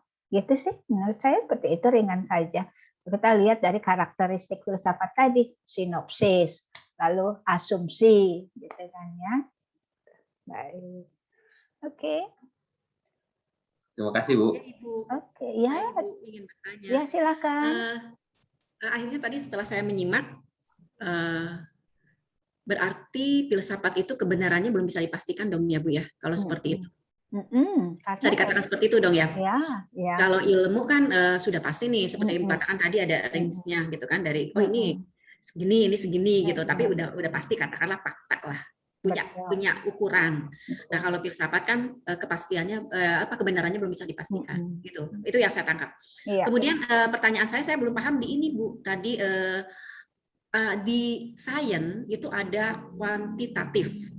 sih menurut saya. Seperti itu, ringan saja. Kita lihat dari karakteristik filsafat tadi, sinopsis, lalu asumsi gitu kan ya. Baik, oke.
Terima kasih, Bu.
Oke, ya.
Ibu ingin bertanya.
Ya, silakan.
Akhirnya tadi setelah saya menyimak, berarti filsafat itu kebenarannya belum bisa dipastikan dong ya Bu ya, kalau seperti itu. Bisa dikatakan seperti itu dong ya.
Ya.
Kalau ilmu kan sudah pasti nih, seperti yang dikatakan tadi ada range-nya gitu kan, dari ini segini, ini segini gitu, tapi udah pasti katakanlah fakta lah. Punya ukuran. Nah, kalau filsafat kan kepastiannya kebenarannya belum bisa dipastikan gitu. Itu yang saya tangkap. Kemudian pertanyaan saya belum paham di ini Bu. Tadi di sains itu ada kuantitatif.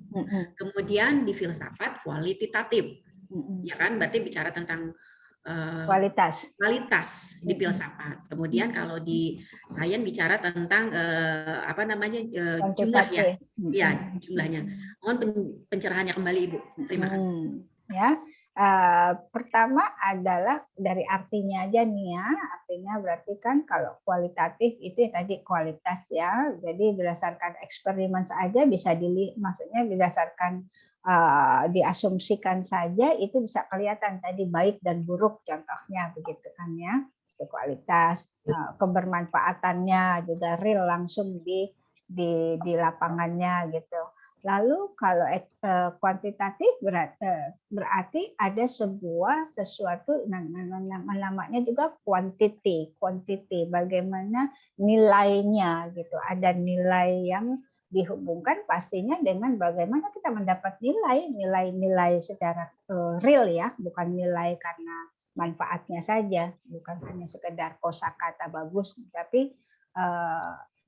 Kemudian di filsafat kualitatif. Ya kan? Berarti bicara tentang kualitas di filsafat. Kemudian kalau di sains bicara tentang jumlah ya. Ya, jumlahnya. Mohon pencerahannya kembali Ibu. Terima kasih.
Ya. Pertama adalah dari artinya aja nih ya. Artinya berarti kan kalau kualitatif itu tadi kualitas ya. Jadi berdasarkan eksperimen saja bisa maksudnya berdasarkan diasumsikan saja itu bisa kelihatan tadi baik dan buruk contohnya begitu kan ya. Itu kualitas, kebermanfaatannya juga real langsung di lapangannya gitu. Lalu kalau kuantitatif berarti ada sesuatu namanya juga quantity, bagaimana nilainya gitu. Ada nilai yang dihubungkan pastinya dengan bagaimana kita mendapat nilai secara real ya, bukan nilai karena manfaatnya saja, bukan hanya sekedar kosakata bagus, tapi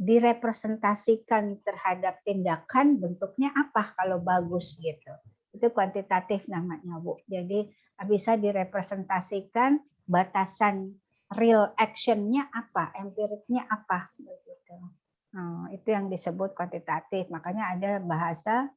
direpresentasikan terhadap tindakan bentuknya apa kalau bagus gitu. Itu kuantitatif namanya Bu. Jadi bisa direpresentasikan batasan real actionnya apa, empiriknya apa begitu. Itu yang disebut kuantitatif. Makanya ada bahasa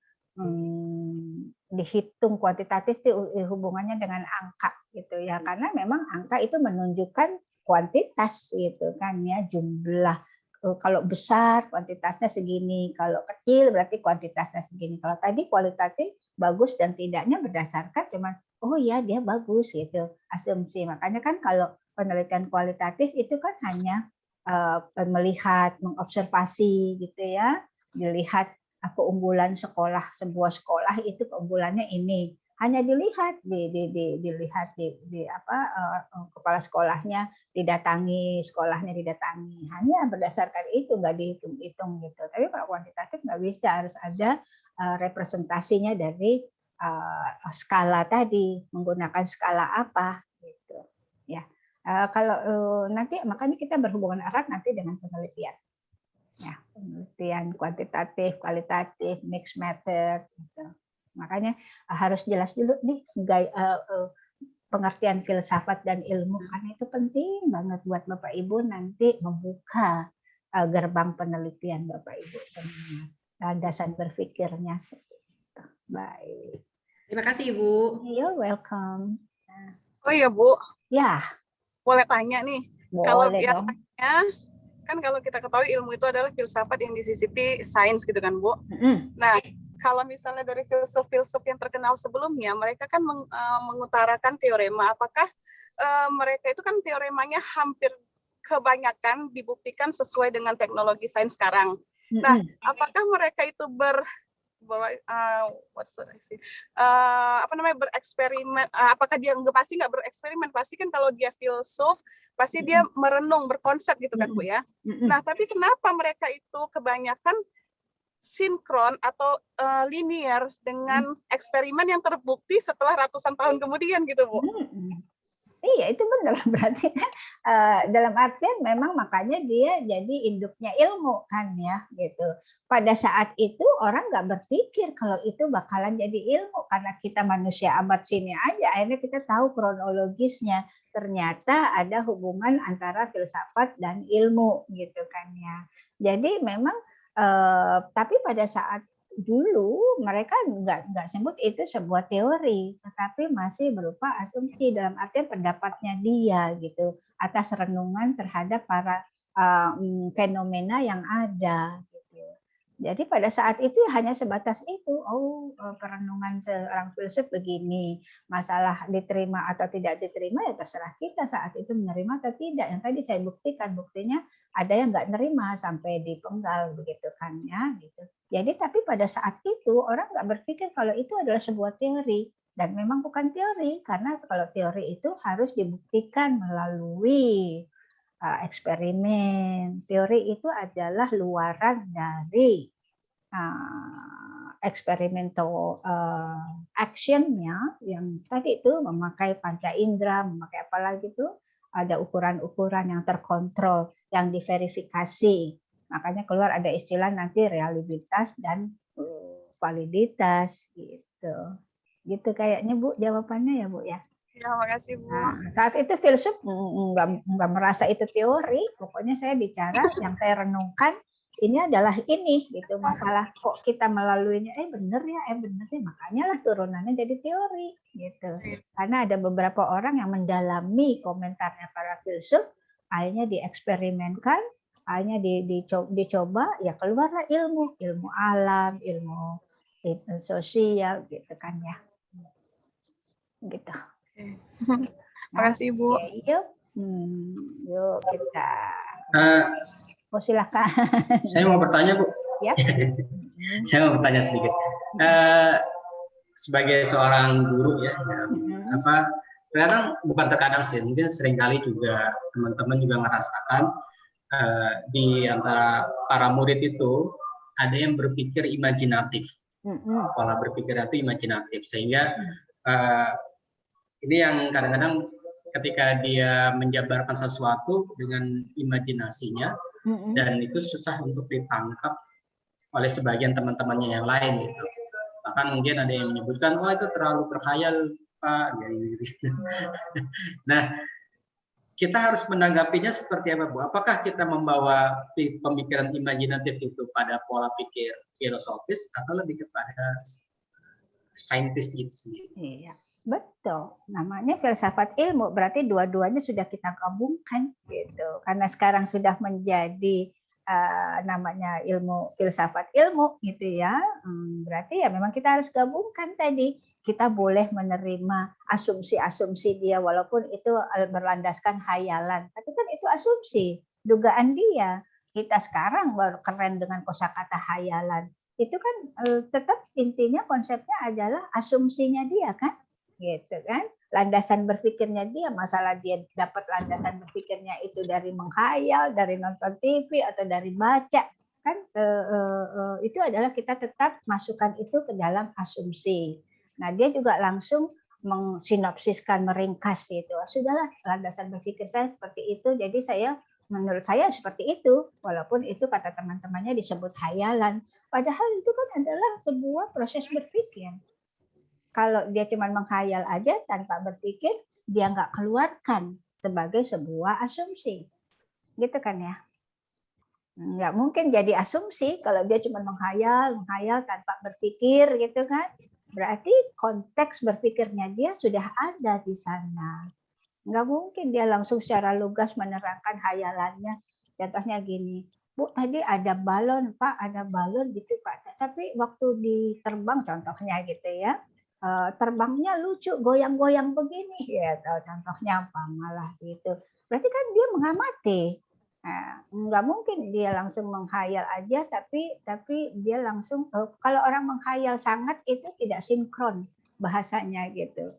dihitung kuantitatif itu hubungannya dengan angka gitu ya, karena memang angka itu menunjukkan kuantitas gitu kan ya, jumlah. Kalau besar kuantitasnya segini, kalau kecil berarti kuantitasnya segini. Kalau tadi kualitatif bagus dan tidaknya berdasarkan cuman oh ya dia bagus gitu, asumsi. Makanya kan kalau penelitian kualitatif itu kan hanya melihat, mengobservasi gitu ya, dilihat keunggulan sebuah sekolah itu keunggulannya ini, hanya dilihat dilihat kepala sekolahnya didatangi, hanya berdasarkan itu, nggak dihitung-hitung gitu. Tapi kalau kuantitatif nggak bisa, harus ada representasinya dari skala tadi, menggunakan skala apa gitu ya. Kalau nanti makanya kita berhubungan erat nanti dengan penelitian. Ya, penelitian kuantitatif, kualitatif, mixed method gitu. Makanya harus jelas dulu nih pengertian filsafat dan ilmu, karena itu penting banget buat Bapak Ibu nanti membuka gerbang penelitian Bapak Ibu semuanya. Landasan berpikirnya seperti itu. Baik.
Terima kasih Ibu.
You're welcome.
Oh iya Bu.
Ya.
Boleh tanya nih,
boleh
kalau
dong.
biasanya kan kalau kita ketahui ilmu itu adalah filsafat yang disisipi sains gitu kan Bu. Nah, kalau misalnya dari filsuf-filsuf yang terkenal sebelumnya, mereka kan mengutarakan teorema. Apakah mereka itu kan teoremanya hampir kebanyakan dibuktikan sesuai dengan teknologi sains sekarang. Nah, apakah mereka itu bereksperimen, apakah dia pasti nggak bereksperimen, pasti kan kalau dia filsuf pasti dia merenung, berkonsep gitu kan Bu ya. Nah tapi kenapa mereka itu kebanyakan sinkron atau linear dengan eksperimen yang terbukti setelah ratusan tahun kemudian gitu Bu?
Iya, itu benar. Berarti kan dalam artian memang makanya dia jadi induknya ilmu kan ya gitu. Pada saat itu orang nggak berpikir kalau itu bakalan jadi ilmu karena kita manusia abad sini aja akhirnya kita tahu kronologisnya. Ternyata ada hubungan antara filsafat dan ilmu gitu kan ya. Jadi memang tapi pada saat dulu mereka nggak sebut itu sebuah teori, tetapi masih berupa asumsi dalam artian pendapatnya dia gitu atas renungan terhadap para fenomena yang ada. Gitu. Jadi pada saat itu hanya sebatas itu, perenungan seorang filsuf begini, masalah diterima atau tidak diterima ya terserah kita saat itu menerima atau tidak. Yang tadi saya buktikan buktinya ada yang nggak nerima sampai dipenggal begitu kan ya gitu. Jadi tapi pada saat itu orang nggak berpikir kalau itu adalah sebuah teori dan memang bukan teori karena kalau teori itu harus dibuktikan melalui eksperimen. Teori itu adalah luaran dari eksperimental actionnya yang tadi itu memakai panca indera, memakai apa lagi itu ada ukuran-ukuran yang terkontrol, yang diverifikasi. Makanya keluar ada istilah nanti reliabilitas dan validitas gitu. Gitu kayaknya Bu jawabannya ya Bu ya.
Ya, makasih Bu.
Nah, saat itu filsuf nggak merasa itu teori, pokoknya saya bicara yang saya renungkan ini adalah ini gitu masalah kok kita melaluinya bener ya makanya lah turunannya jadi teori gitu karena ada beberapa orang yang mendalami komentarnya para filsuf akhirnya dieksperimenkan akhirnya dicoba ya keluarlah ilmu alam ilmu sosial gitu kan ya gitu.
Makasih Bu.
Yuk kita silakan.
Saya mau bertanya Bu.
Ya.
Saya mau bertanya sedikit. Sebagai seorang guru ya, terkadang sih, mungkin seringkali juga teman-teman juga merasakan di antara para murid itu ada yang berpikir imajinatif, pola berpikir itu imajinatif, sehingga ini yang kadang-kadang ketika dia menjabarkan sesuatu dengan imajinasinya dan itu susah untuk ditangkap oleh sebagian teman-temannya yang lain gitu. Bahkan mungkin ada yang menyebutkan itu terlalu berkhayal Pak. Nah, kita harus menanggapinya seperti apa Bu? Apakah kita membawa pemikiran imajinatif itu pada pola pikir filosofis atau lebih kepada saintis itu sendiri?
Iya. Betul, namanya filsafat ilmu, berarti dua-duanya sudah kita gabungkan gitu. Karena sekarang sudah menjadi namanya ilmu filsafat ilmu gitu ya. Berarti ya memang kita harus gabungkan tadi. Kita boleh menerima asumsi-asumsi dia walaupun itu berlandaskan hayalan, tapi kan itu asumsi, dugaan dia. Kita sekarang baru keren dengan kosakata hayalan. Itu kan tetap intinya konsepnya adalah asumsinya dia kan? Gitu kan, landasan berpikirnya dia, masalah dia dapat landasan berpikirnya itu dari menghayal, dari nonton TV atau dari baca kan itu adalah kita tetap masukkan itu ke dalam asumsi. Nah dia juga langsung mensinopsiskan, meringkas itu, sudahlah landasan berpikir saya seperti itu, jadi menurut saya seperti itu, walaupun itu kata teman-temannya disebut hayalan, padahal itu kan adalah sebuah proses berpikir. Kalau dia cuma menghayal aja tanpa berpikir, dia nggak keluarkan sebagai sebuah asumsi. Gitu kan ya? Nggak mungkin jadi asumsi kalau dia cuma menghayal tanpa berpikir gitu kan. Berarti konteks berpikirnya dia sudah ada di sana. Nggak mungkin dia langsung secara lugas menerangkan hayalannya. Contohnya gini, Bu, tadi ada balon, Pak, ada balon gitu, Pak. Tapi waktu diterbang contohnya gitu ya, terbangnya lucu, goyang-goyang begini, ya contohnya apa malah gitu. Berarti kan dia mengamati. Nah, nggak mungkin dia langsung menghayal aja, tapi dia langsung kalau orang menghayal sangat itu tidak sinkron bahasanya gitu.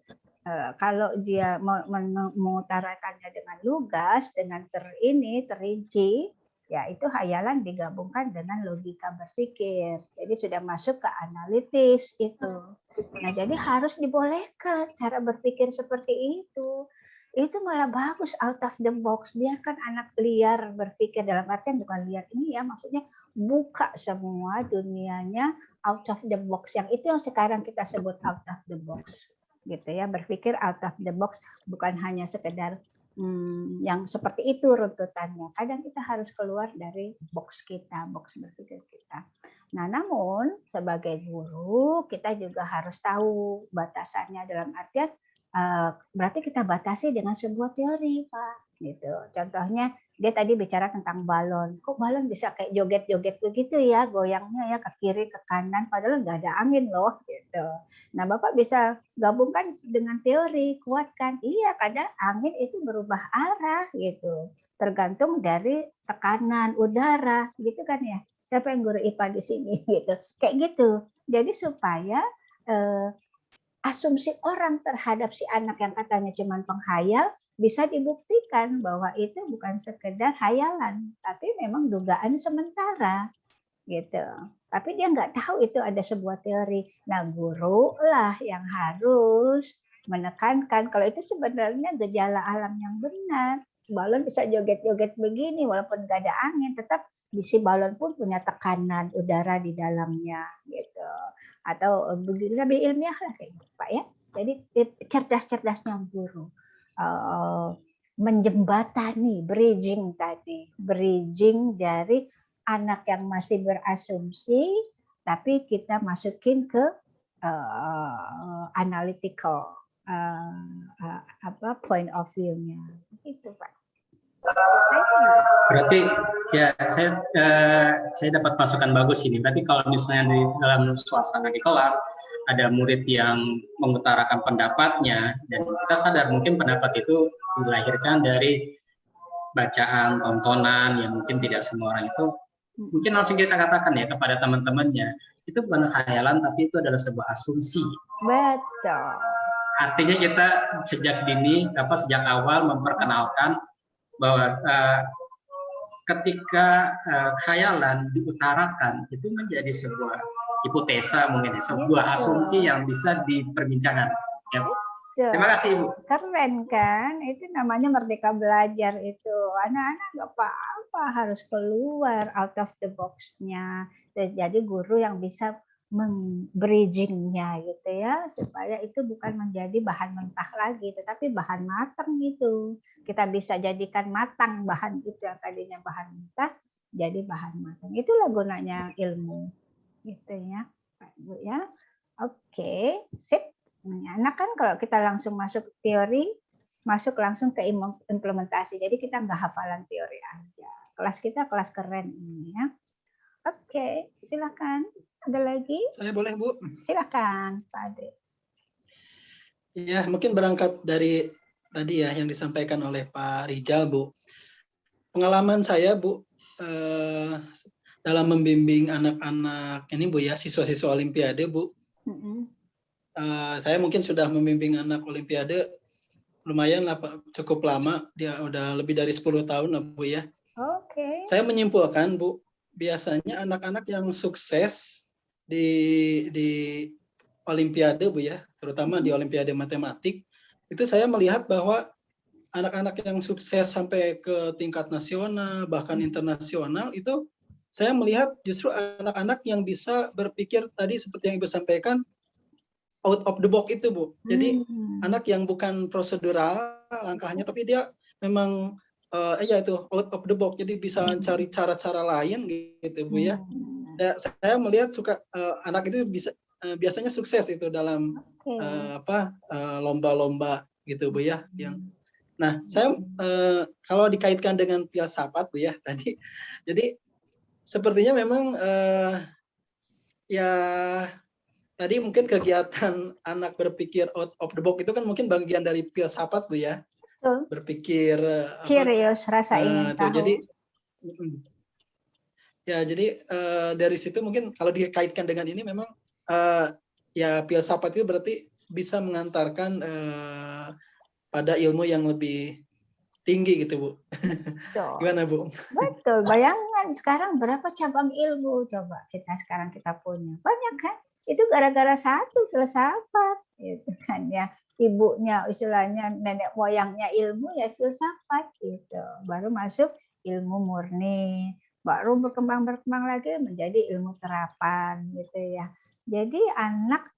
Kalau dia mengutarakannya dengan lugas, dengan terinci, ya itu hayalan digabungkan dengan logika berpikir. Jadi sudah masuk ke analitis itu. Nah, jadi harus dibolehkan cara berpikir seperti itu. itu malah bagus, out of the box. Biarkan anak liar berpikir, dalam artian bukan liar ini ya, maksudnya buka semua dunianya out of the box. Yang itu yang sekarang kita sebut out of the box, gitu ya. Berpikir out of the box, bukan hanya sekedar yang seperti itu runtutannya. Kadang kita harus keluar dari box kita, box berpikir kita. Nah, namun sebagai guru kita juga harus tahu batasannya, dalam artian berarti kita batasi dengan sebuah teori, Pak. Gitu. Contohnya dia tadi bicara tentang balon. Kok balon bisa kayak joget-joget begitu ya, goyangnya ya ke kiri ke kanan, padahal nggak ada angin loh. Gitu. Nah, Bapak bisa gabungkan dengan teori, kuatkan. Iya, kadang angin itu berubah arah gitu, tergantung dari tekanan udara, gitu kan ya. Siapa yang guru IPA di sini gitu, kayak gitu. Jadi supaya asumsi orang terhadap si anak yang katanya cuma penghayal bisa dibuktikan bahwa itu bukan sekedar hayalan, tapi memang dugaan sementara gitu. Tapi dia nggak tahu itu ada sebuah teori. Nah, guru lah yang harus menekankan kalau itu sebenarnya gejala alam yang benar. Balon bisa joget-joget begini walaupun nggak ada angin, tetap si balon pun punya tekanan udara di dalamnya gitu. Atau lebih ilmiah lah kayak gitu, Pak ya. Jadi cerdas-cerdasnya guru menjembatani, bridging tadi, bridging dari anak yang masih berasumsi, tapi kita masukin ke analytical point of view-nya, itu Pak.
Berarti ya saya dapat masukan bagus ini. Berarti kalau misalnya di dalam suasana di kelas ada murid yang mengutarakan pendapatnya dan kita sadar mungkin pendapat itu dilahirkan dari bacaan, tontonan yang mungkin tidak semua orang itu, mungkin langsung kita katakan ya kepada teman-temannya, itu bukan khayalan tapi itu adalah sebuah asumsi.
Betul.
Artinya kita sejak awal memperkenalkan bahwa ketika khayalan diutarakan itu menjadi sebuah hipotesa, mungkin sebuah asumsi yang bisa diperbincangkan. Ya. Terima kasih Ibu.
Keren kan? Itu namanya merdeka belajar itu. Anak-anak nggak apa-apa harus keluar out of the box-nya. Jadi guru yang bisa bridging-nya gitu ya, supaya itu bukan menjadi bahan mentah lagi, tetapi bahan matang gitu. Kita bisa jadikan matang bahan itu yang tadinya bahan mentah jadi bahan matang. Itulah gunanya ilmu, gitu ya, Pak Bu ya. Oke, sip. Anak kan kalau kita langsung masuk teori, masuk langsung ke implementasi. Jadi kita nggak hafalan teori aja. Kelas kita kelas keren ini ya. Oke, silakan. Ada lagi?
Saya boleh, Bu?
Silakan, Pak Ade.
Iya, mungkin berangkat dari tadi ya yang disampaikan oleh Pak Rijal, Bu. Pengalaman saya, Bu, dalam membimbing anak-anak ini, Bu ya, siswa-siswa Olimpiade, Bu. Saya mungkin sudah membimbing anak Olimpiade lumayan lah, Pak, cukup lama. Dia udah lebih dari 10 tahun lah, Bu ya.
Oke.
Saya menyimpulkan, Bu, biasanya anak-anak yang sukses di Olimpiade, Bu ya, terutama di Olimpiade matematik, itu saya melihat bahwa anak-anak yang sukses sampai ke tingkat nasional bahkan internasional itu saya melihat justru anak-anak yang bisa berpikir tadi seperti yang Ibu sampaikan out of the box itu, Bu. Jadi anak yang bukan prosedural langkahnya, tapi dia memang ya itu out of the box, jadi bisa cari cara-cara lain gitu, Bu ya. Saya melihat anak itu biasanya sukses itu dalam lomba-lomba gitu, Bu ya. Nah, saya kalau dikaitkan dengan filsafat, Bu ya tadi, jadi sepertinya memang ya tadi mungkin kegiatan anak berpikir out of the box itu kan mungkin bagian dari filsafat, Bu ya. Berpikir
curious, rasa ingin tahu.
Jadi dari situ mungkin kalau dikaitkan dengan ini memang ya filsafat itu berarti bisa mengantarkan pada ilmu yang lebih tinggi gitu, Bu. Gimana, Bu?
Betul. Bayangkan sekarang berapa cabang ilmu coba kita punya. Banyak kan? Itu gara-gara satu filsafat gitu kan ya. ibunya istilahnya nenek moyangnya ilmu ya filsafat gitu. Baru masuk ilmu murni, baru berkembang lagi menjadi ilmu terapan gitu ya. Jadi anak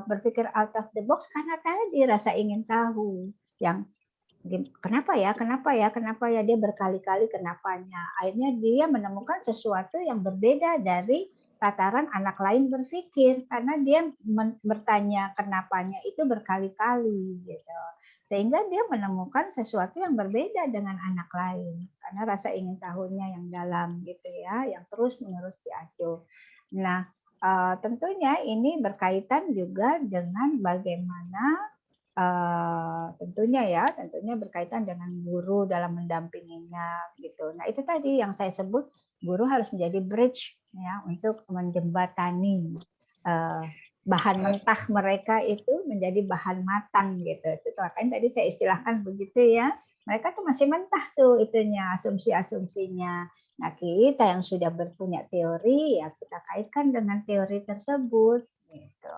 berpikir out of the box karena tadi rasa ingin tahu yang kenapa ya dia berkali-kali kenapanya. Akhirnya dia menemukan sesuatu yang berbeda dari tataran anak lain berpikir karena dia bertanya kenapanya itu berkali-kali gitu. Sehingga dia menemukan sesuatu yang berbeda dengan anak lain karena rasa ingin tahunya yang dalam gitu ya, yang terus-menerus diacu. Nah, tentunya ini berkaitan juga dengan bagaimana tentunya berkaitan dengan guru dalam mendampinginya gitu. Nah, itu tadi yang saya sebut guru harus menjadi bridge ya untuk menjembatani bahan mentah mereka itu menjadi bahan matang gitu. Itu makanya tadi saya istilahkan begitu ya. Mereka tuh masih mentah tuh itunya, asumsi-asumsinya. Nah, kita yang sudah berpunya teori ya kita kaitkan dengan teori tersebut gitu.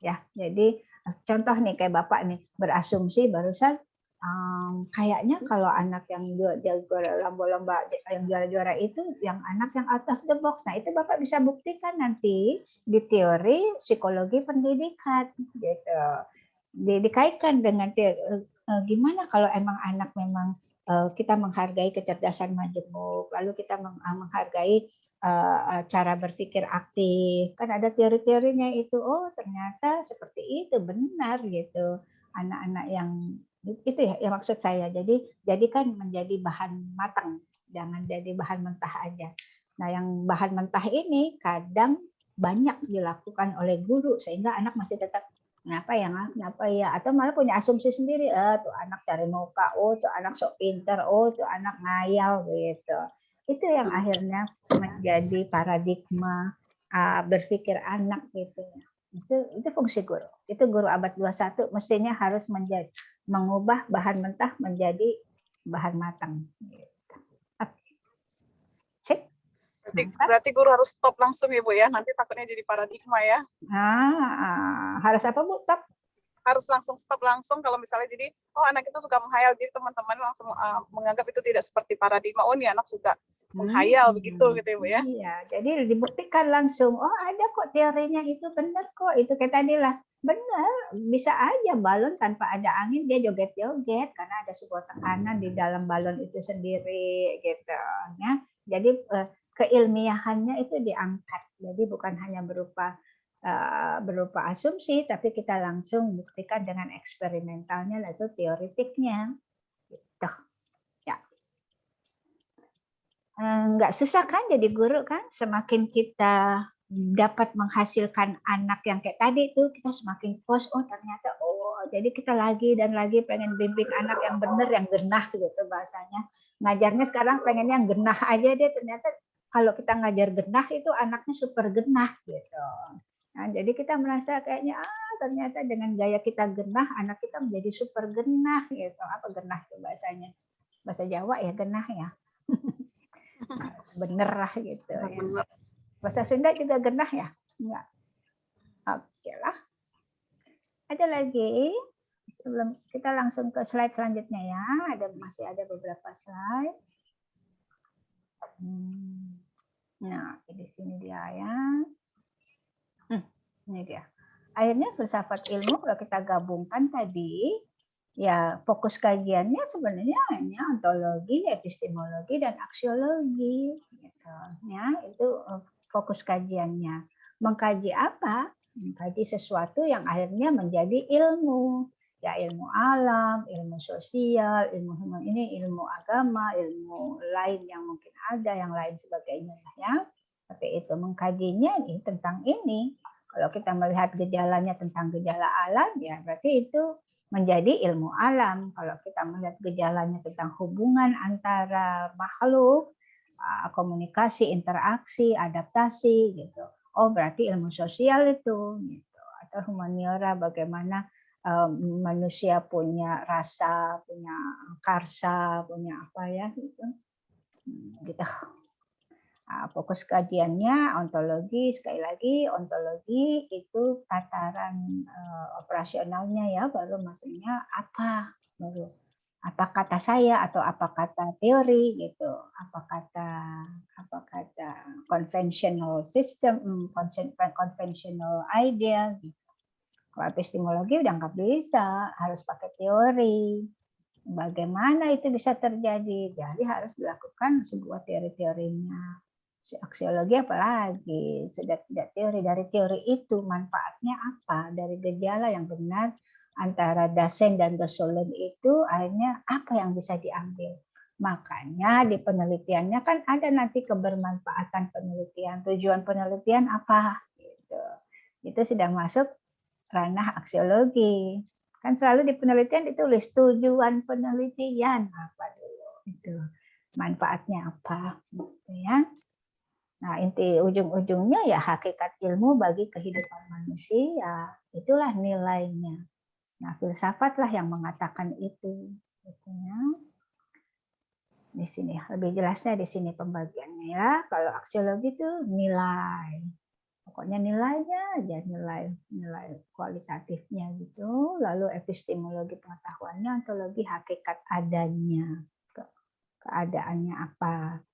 Ya, jadi contoh nih kayak Bapak nih berasumsi barusan kayaknya kalau anak yang juara lomba-lomba yang juara-juara itu yang anak yang out of the box. Nah, itu Bapak bisa buktikan nanti di teori psikologi pendidikan gitu. Dikaitkan dengan gimana kalau emang anak memang kita menghargai kecerdasan majemuk, lalu kita menghargai cara berpikir aktif, kan ada teori-teorinya itu. Oh ternyata seperti itu, benar gitu. Anak-anak yang itu ya maksud saya. Jadi jadikan menjadi bahan matang, jangan jadi bahan mentah aja. Nah yang bahan mentah ini kadang banyak dilakukan oleh guru sehingga anak masih tetap kenapa ya, atau malah punya asumsi sendiri. Tuh anak cari muka, tuh anak sok pinter, tuh anak ngayal gitu. Itu yang akhirnya menjadi paradigma berpikir anak gitu. Itu fungsi guru. Itu guru abad 21 mestinya harus mengubah bahan mentah menjadi bahan matang. Gitu. Sip.
Berarti guru harus stop langsung ya Bu ya, nanti takutnya jadi paradigma ya.
Harus apa Bu? Stop?
Harus langsung stop langsung kalau misalnya jadi anak itu suka menghayal, jadi teman-teman langsung menganggap itu tidak seperti paradigma. Ini anak suka menghayal begitu gitu ya Bu ya.
Iya, jadi dibuktikan langsung. Ada kok teorinya itu benar kok. Itu kayak tadi lah. Benar, bisa aja balon tanpa ada angin dia joget-joget karena ada sebuah tekanan di dalam balon itu sendiri gitu ya. Jadi keilmiahannya itu diangkat. Jadi bukan hanya berupa asumsi, tapi kita langsung buktikan dengan eksperimentalnya, yaitu teoritiknya. Gitu. Ya. Nggak susah kan jadi guru kan? Semakin kita dapat menghasilkan anak yang kayak tadi itu, kita semakin puas. Ternyata jadi kita lagi dan lagi pengen bimbing anak yang benar, yang genah gitu bahasanya. Ngajarnya sekarang pengen yang genah aja deh. Ternyata kalau kita ngajar genah itu anaknya super genah gitu. Nah, jadi kita merasa kayaknya ternyata dengan gaya kita genah, anak kita menjadi super genah gitu. Apa genah itu bahasanya? Bahasa Jawa ya genah ya. Bener lah gitu ya. Bahasa Sunda juga genah ya? Enggak. Oke lah. Ada lagi? Sebelum kita langsung ke slide selanjutnya ya. Masih ada beberapa slide. Nah, di sini dia ya. Ini dia. Akhirnya filsafat ilmu kalau kita gabungkan tadi, ya fokus kajiannya sebenarnya hanya ontologi, epistemologi, dan aksiologi. Gitu. Ya, itu fokus kajiannya. Mengkaji apa? Mengkaji sesuatu yang akhirnya menjadi ilmu. Ya ilmu alam, ilmu sosial, ilmu human ini, ilmu agama, ilmu lain yang mungkin ada, yang lain sebagainya. Ya. Tapi itu mengkajinya ini tentang ini. Kalau kita melihat gejalanya tentang gejala alam, ya berarti itu menjadi ilmu alam. Kalau kita melihat gejalanya tentang hubungan antara makhluk, komunikasi, interaksi, adaptasi, gitu. Berarti ilmu sosial itu, gitu. Atau humaniora, bagaimana manusia punya rasa, punya karsa, punya apa ya, gitu. Fokus kajiannya ontologi, sekali lagi ontologi itu tataran operasionalnya ya, baru maksudnya apa, baru apa kata saya atau apa kata teori gitu, apa kata conventional system, conventional idea gitu. Kalau epistemologi udah nggak bisa, harus pakai teori. Bagaimana itu bisa terjadi? Jadi harus dilakukan sebuah teori-teorinya. Aksiologi apalagi sudah tidak teori, dari teori itu manfaatnya apa, dari gejala yang benar antara Dasein dan Dosolin itu akhirnya apa yang bisa diambil. Makanya di penelitiannya kan ada nanti kebermanfaatan penelitian, tujuan penelitian apa gitu. Itu sudah masuk ranah aksiologi. Kan selalu di penelitian ditulis tujuan penelitian apa dulu, itu manfaatnya apa gitu ya. Nah, inti ujung-ujungnya ya hakikat ilmu bagi kehidupan manusia, itulah nilainya. Nah, filsafatlah yang mengatakan itu. Gitu ya. Di sini lebih jelasnya di sini pembagiannya ya. Kalau aksiologi itu nilai, pokoknya nilainya aja, nilai kualitatifnya gitu. Lalu epistemologi pengetahuannya, ontologi hakikat adanya, keadaannya apa.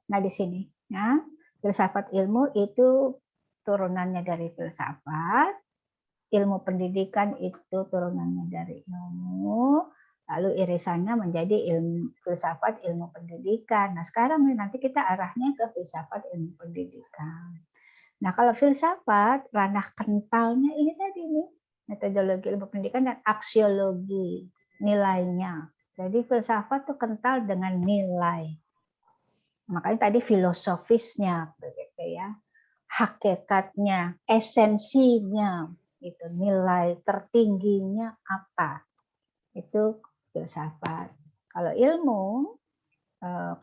Nah, di sini ya, filsafat ilmu itu turunannya dari filsafat, ilmu pendidikan itu turunannya dari ilmu, lalu irisannya menjadi ilmu filsafat ilmu pendidikan. Nah, sekarang nanti kita arahnya ke filsafat ilmu pendidikan. Nah, kalau filsafat ranah kentalnya ini tadi nih, metodologi ilmu pendidikan dan aksiologi, nilainya. Jadi filsafat tuh kental dengan nilai. Makanya tadi filosofisnya begitu ya, hakikatnya, esensinya, itu nilai tertingginya apa, itu filsafat. Kalau ilmu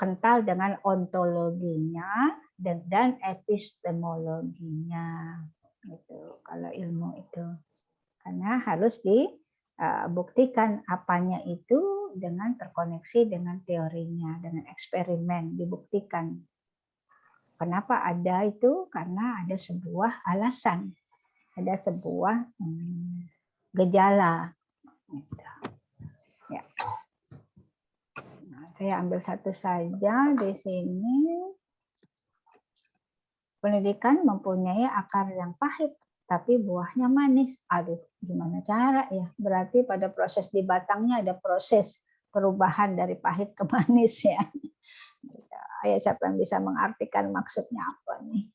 kental dengan ontologinya dan epistemologinya, itu kalau ilmu itu, karena harus dibuktikan apanya itu dengan terkoneksi dengan teorinya, dengan eksperimen dibuktikan. Kenapa ada itu? Karena ada sebuah alasan, ada sebuah gejala. Ya. Nah, saya ambil satu saja di sini. Pendidikan mempunyai akar yang pahit, tapi buahnya manis. Aduh, gimana cara ya? Berarti pada proses di batangnya ada proses perubahan dari pahit ke manis ya. Ayo, siapa yang bisa mengartikan maksudnya apa nih?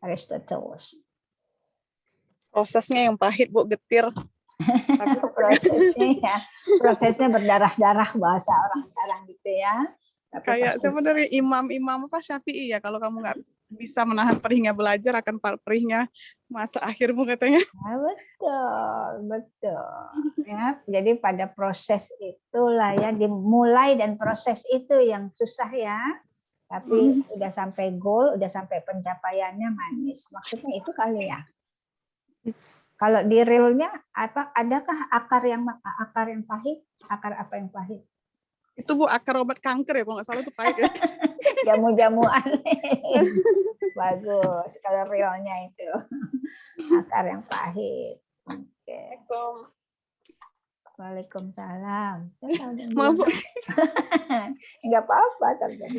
Aristoteles.
Prosesnya yang pahit, Bu, getir.
Tapi prosesnya berdarah-darah bahasa orang sekarang gitu ya. Tapi
kayak sebenarnya imam Syafi'i ya, kalau kamu nggak bisa menahan perihnya belajar akan perihnya masa akhirmu katanya.
Betul ya. Jadi pada proses itulah ya, dimulai dan proses itu yang susah ya. Tapi udah sampai goal, udah sampai pencapaiannya manis. Maksudnya itu kali ya. Kalau di realnya apa, adakah akar yang pahit? Akar apa yang pahit?
Itu Bu, akar obat kanker ya, kalau nggak salah itu pahit ya.
Jamu-jamuan. Bagus kalau realnya itu. Akar yang pahit. Oke. Waalaikumsalam.
Maaf, Bu.
Enggak apa-apa,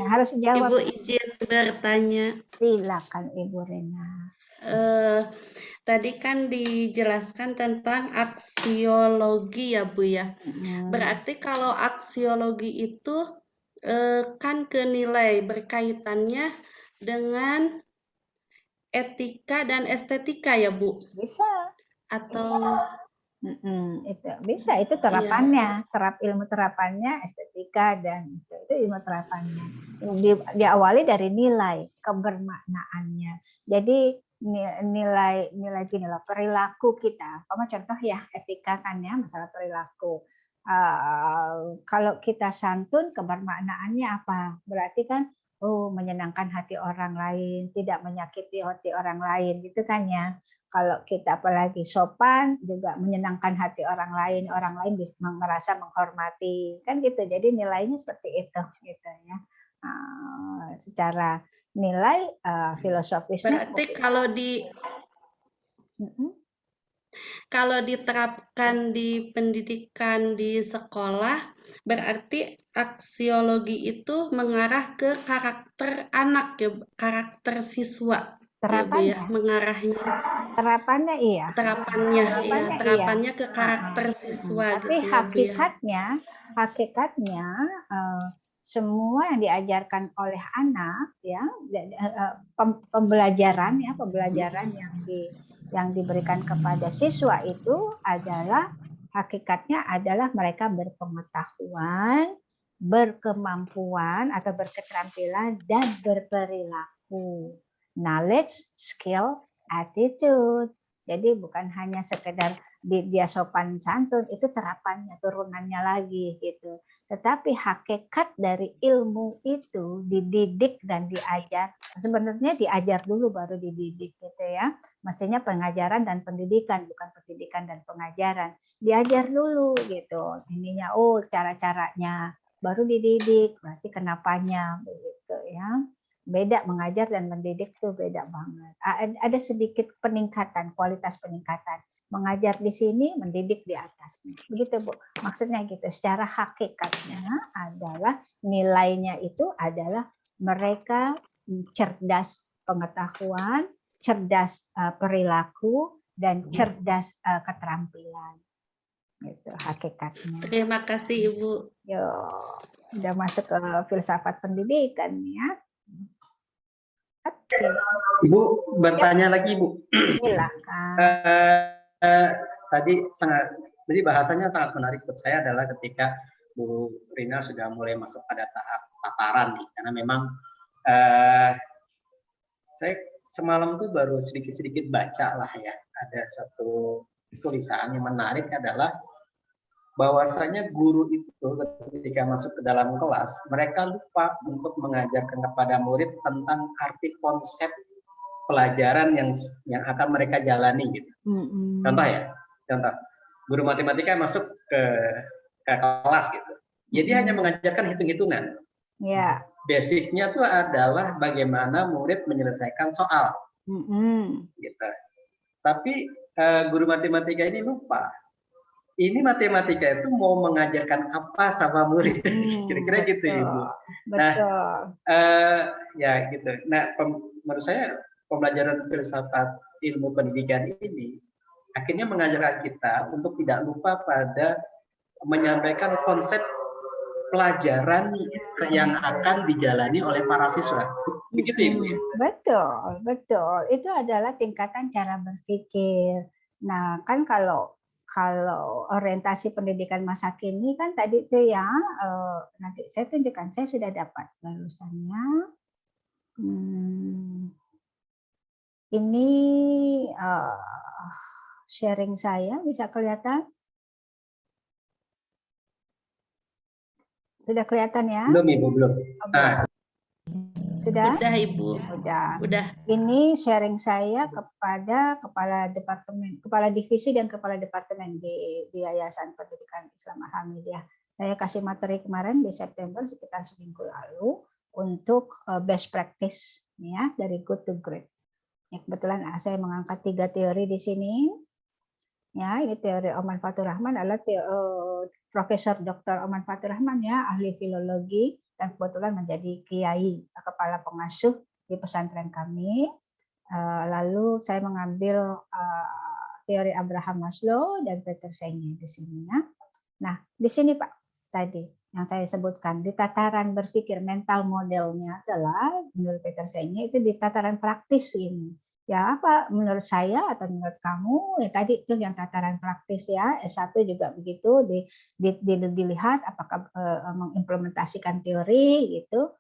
harus jawab.
Ibu izin bertanya.
Silakan Ibu Rena.
Tadi kan dijelaskan tentang aksiologi ya Bu ya. Berarti kalau aksiologi itu kan ke nilai, berkaitannya dengan etika dan estetika ya Bu?
Bisa.
Atau
itu bisa, itu terapannya, ilmu terapannya estetika dan itu ilmu terapannya. Diawali dari nilai kebermaknaannya. Jadi nilai gini loh, perilaku kita. Contoh ya, etika kan ya, masalah perilaku. Kalau kita santun, kebermaknaannya apa? Berarti kan menyenangkan hati orang lain, tidak menyakiti hati orang lain, gitu kan ya. Kalau kita apalagi sopan, juga menyenangkan hati orang lain bisa merasa menghormati, kan gitu. Jadi nilainya seperti itu, gitu ya. secara nilai filosofisnya.
Berarti kalau diterapkan di pendidikan di sekolah, berarti aksiologi itu mengarah ke karakter anak ya, karakter siswa.
Terapannya,
ya, mengarahnya.
Terapannya iya.
Terapannya ke karakter siswa.
Tapi
gitu
hakikatnya semua yang diajarkan oleh anak ya, pembelajaran yang diberikan kepada siswa itu adalah hakikatnya adalah mereka berpengetahuan, berkemampuan atau berketerampilan dan berperilaku. Knowledge, skill, attitude. Jadi bukan hanya sekedar dia sopan santun, itu terapannya, turunannya lagi gitu. Tetapi hakikat dari ilmu itu dididik dan diajar. Sebenarnya diajar dulu baru dididik gitu ya. Mestinya pengajaran dan pendidikan, bukan pendidikan dan pengajaran. Diajar dulu gitu. Ininya, cara-caranya, baru dididik. Berarti kenapanya begitu ya. Beda mengajar dan mendidik tuh beda banget. Ada sedikit peningkatan, kualitas peningkatan. Mengajar di sini, mendidik di atasnya. Begitu Bu. Maksudnya gitu. Secara hakikatnya adalah nilainya itu adalah mereka cerdas pengetahuan, cerdas perilaku, dan cerdas keterampilan. Gitu hakikatnya.
Terima kasih Ibu.
Yo, udah masuk ke filsafat pendidikan ya.
Ibu bertanya lagi Bu.
Silakan.
Tadi jadi bahasanya sangat menarik buat saya adalah ketika Bu Rina sudah mulai masuk pada tahap tataran nih, karena memang saya semalam tuh baru sedikit-sedikit baca lah ya, ada suatu tulisan yang menarik adalah bahwasanya guru itu ketika masuk ke dalam kelas, mereka lupa untuk mengajarkan kepada murid tentang arti konsep pelajaran yang akan mereka jalani gitu. Contoh, guru matematika masuk ke kelas gitu. Jadi hanya mengajarkan hitung-hitungan.
Ya.
Basicnya tuh adalah bagaimana murid menyelesaikan soal. Gitu. Tapi guru matematika ini lupa. Ini matematika itu mau mengajarkan apa sama murid, kira-kira gitu ya Bu. Nah, ya gitu. Nah, menurut saya pembelajaran filsafat ilmu pendidikan ini akhirnya mengajarkan kita untuk tidak lupa pada menyampaikan konsep pelajaran yang akan dijalani oleh para siswa. Begitu ya Bu?
Betul. Itu adalah tingkatan cara berpikir. Nah, kan kalau orientasi pendidikan masa kini kan tadi itu ya, nanti saya tunjukkan, saya sudah dapat barusannya. Ini sharing saya, bisa kelihatan? Sudah kelihatan ya?
Belum Ibu, belum.
Sudah?
Sudah Ibu.
Sudah. Ini sharing saya kepada kepala divisi dan kepala departemen di Yayasan Pendidikan Islam Alhamdulillah. Saya kasih materi kemarin di September sekitar seminggu lalu untuk best practice ya, dari good to great. Ya, kebetulan saya mengangkat 3 teori di sini. Ya, ini teori Oman Fatur Rahman adalah Profesor Dr. Oman Fatur Rahman ya, ahli filologi dan kebetulan menjadi kiai, kepala pengasuh di pesantren kami. Lalu saya mengambil teori Abraham Maslow dan Peter Senge di sini ya. Nah, di sini Pak tadi yang saya sebutkan di tataran berpikir mental modelnya adalah menurut Peter Senge itu di tataran praktis ini. Ya apa menurut saya atau menurut kamu ya tadi itu yang tataran praktis ya, S1 juga begitu dilihat apakah mengimplementasikan teori gitu.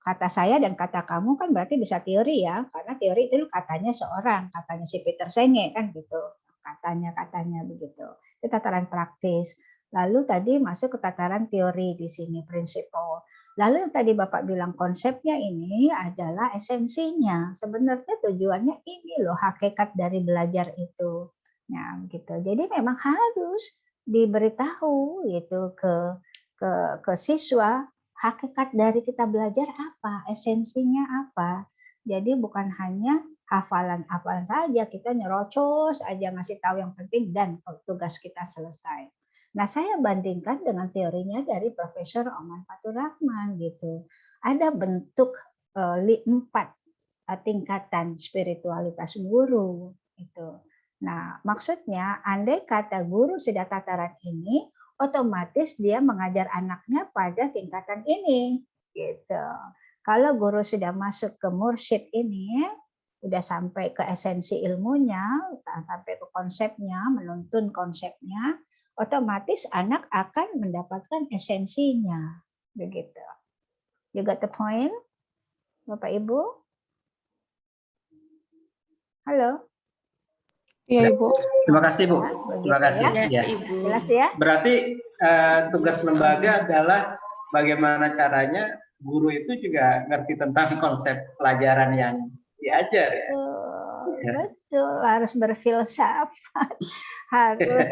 Kata saya dan kata kamu kan berarti bisa teori ya, karena teori itu katanya seorang, katanya si Peter Senge kan gitu. Katanya begitu. Itu tataran praktis. Lalu tadi masuk ke tataran teori di sini, prinsipal. Lalu yang tadi Bapak bilang konsepnya ini adalah esensinya. Sebenarnya tujuannya ini loh, hakikat dari belajar itu. Nah, gitu. Jadi memang harus diberitahu gitu ke siswa hakikat dari kita belajar apa, esensinya apa. Jadi bukan hanya hafalan-hafalan saja, kita nyerocos aja ngasih tahu yang penting dan tugas kita selesai. Nah, saya bandingkan dengan teorinya dari Profesor Oman Fatur Rahman gitu. Ada bentuk 4 tingkatan spiritualitas guru itu. Nah, maksudnya andai kata guru sudah tataran ini, otomatis dia mengajar anaknya pada tingkatan ini gitu. Kalau guru sudah masuk ke mursyid ini, udah sampai ke esensi ilmunya, sampai ke konsepnya, menuntun konsepnya, otomatis anak akan mendapatkan esensinya begitu. You got the point, Bapak Ibu? Halo.
Iya, Ibu.
Terima kasih, Bu. Terima kasih.
Ya,
Ya.
Ibu.
Jelas ya?
Berarti tugas lembaga adalah bagaimana caranya guru itu juga ngerti tentang konsep pelajaran yang diajar ya.
Betul, harus berfilsafat, harus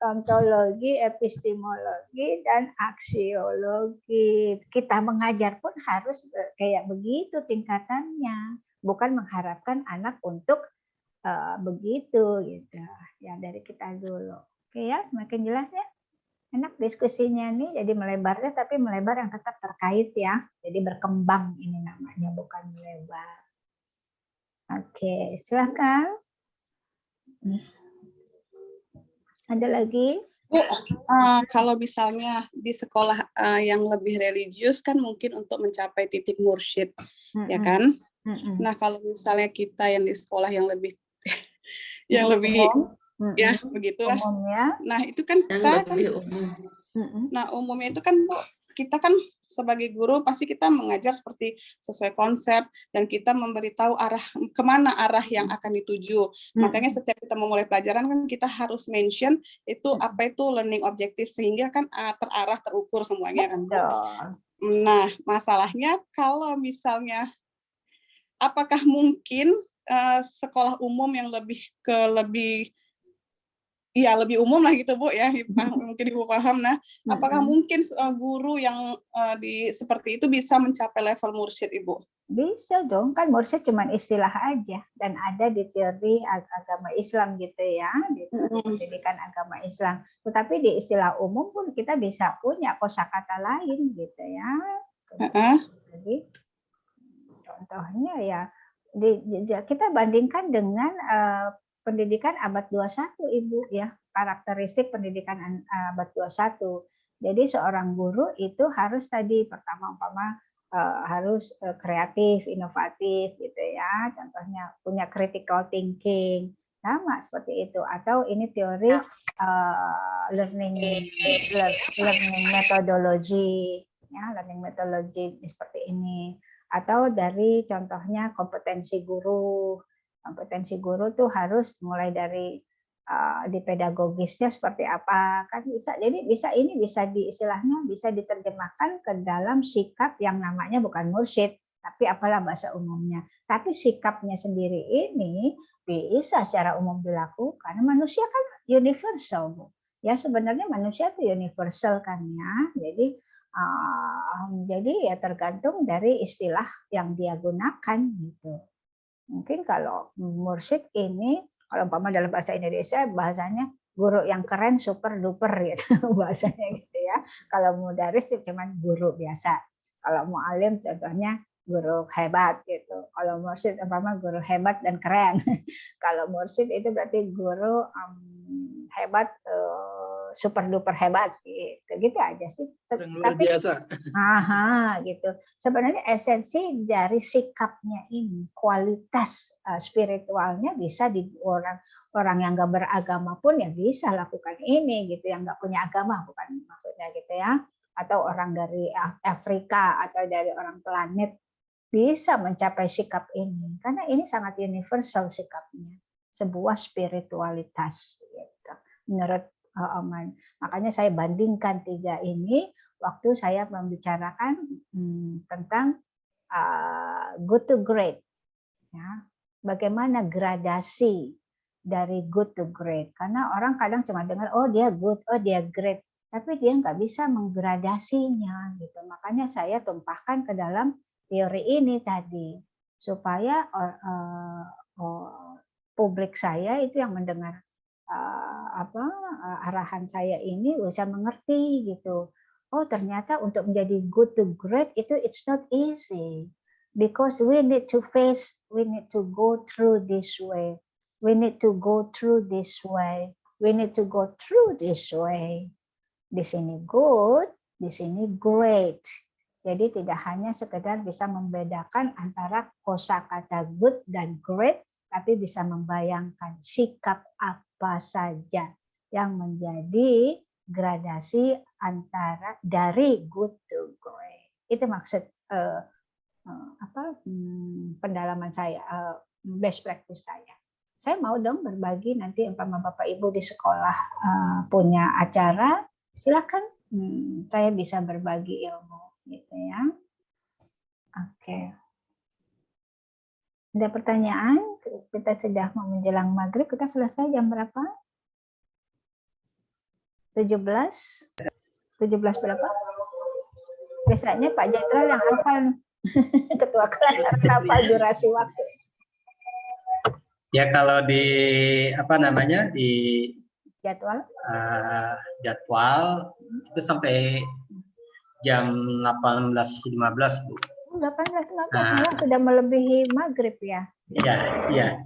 ontologi, epistemologi, dan aksiologi. Kita mengajar pun harus kayak begitu tingkatannya, bukan mengharapkan anak untuk begitu gitu ya, dari kita dulu. Oke ya, semakin jelas ya. Enak diskusinya nih, jadi melebarnya tapi melebar yang tetap terkait ya. Jadi berkembang ini namanya, bukan melebar. Oke, silakan. Ada lagi?
Bu, kalau misalnya di sekolah yang lebih religius kan mungkin untuk mencapai titik mursyid, ya kan? Nah, kalau misalnya kita yang di sekolah yang lebih ya begitulah.
Umumnya.
Nah, itu kan kita kan, nah umumnya itu kan Bu, kita kan sebagai guru pasti kita mengajar seperti sesuai konsep dan kita memberitahu arah kemana arah yang akan dituju. Makanya setiap kita memulai pelajaran kan kita harus mention itu apa itu learning objective sehingga kan terarah, terukur semuanya kan Bu. Nah, masalahnya kalau misalnya apakah mungkin sekolah umum yang lebih umum lah gitu Bu ya, mungkin Ibu paham. Nah, apakah mungkin guru yang seperti itu bisa mencapai level mursyid, Ibu?
Bisa dong, kan mursyid cuma istilah aja dan ada di teori agama Islam gitu ya, di pendidikan agama Islam. Tetapi di istilah umum pun kita bisa punya kosakata lain gitu ya. Jadi contohnya ya kita bandingkan dengan pendidikan abad 21 Ibu ya, karakteristik pendidikan abad 21. Jadi seorang guru itu harus tadi pertama harus kreatif, inovatif gitu ya. Contohnya punya critical thinking. Sama seperti itu, atau ini teori learning methodology ya, learning methodology seperti ini. Atau dari contohnya kompetensi guru. Kompetensi guru tuh harus mulai dari di pedagogisnya seperti apa kan bisa. Jadi bisa istilahnya bisa diterjemahkan ke dalam sikap yang namanya bukan mursyid, tapi apalah bahasa umumnya. Tapi sikapnya sendiri ini bisa secara umum dilakukan. Manusia kan universal, Bu. Ya sebenarnya manusia itu universal kan ya. Jadi ya tergantung dari istilah yang dia gunakan gitu. Mungkin kalau mursyid ini, kalau umpama dalam bahasa Indonesia bahasanya guru yang keren super duper gitu bahasanya gitu ya. Kalau mudaris itu cuma guru biasa. Kalau mu'alim contohnya guru hebat gitu. Kalau mursyid umpama guru hebat dan keren. Kalau mursyid itu berarti guru hebat super duper hebat gitu aja sih.
Luar biasa.
Gitu. Sebenarnya esensi dari sikapnya ini, kualitas spiritualnya bisa di orang yang nggak beragama pun ya bisa lakukan ini gitu, yang nggak punya agama bukan maksudnya gitu ya, atau orang dari Afrika atau dari orang planet bisa mencapai sikap ini karena ini sangat universal sikapnya, sebuah spiritualitas gitu. Menurut Oman. Makanya saya bandingkan tiga ini waktu saya membicarakan tentang good to great. Ya, bagaimana gradasi dari good to great. Karena orang kadang cuma dengar, oh dia good, oh dia great. tapi dia nggak bisa menggradasinya gitu. Makanya saya tumpahkan ke dalam teori ini tadi supaya publik saya itu yang mendengar arahan saya ini bisa mengerti gitu. Oh, ternyata untuk menjadi good to great itu it's not easy because we need to go through this way. We need to go through this way. We need to go through this way. Di sini good, di sini great. Jadi tidak hanya sekedar bisa membedakan antara kosakata good dan great, tapi bisa membayangkan sikap apa saja yang menjadi gradasi antara dari good to great. Itu maksud pendalaman saya, best practice saya. Saya mau dong berbagi nanti umpama Bapak Ibu di sekolah punya acara, silakan saya bisa berbagi ilmu gitu ya. Oke. Ada pertanyaan? Kita sudah mau menjelang maghrib, kita selesai jam berapa? 17 berapa? Biasanya Pak Jenderal yang hafal ketua kelas hafal durasi waktu.
Ya kalau di di
jadwal
itu sampai jam 18.15 Bu.
18.15 sudah melebihi maghrib ya?
Iya.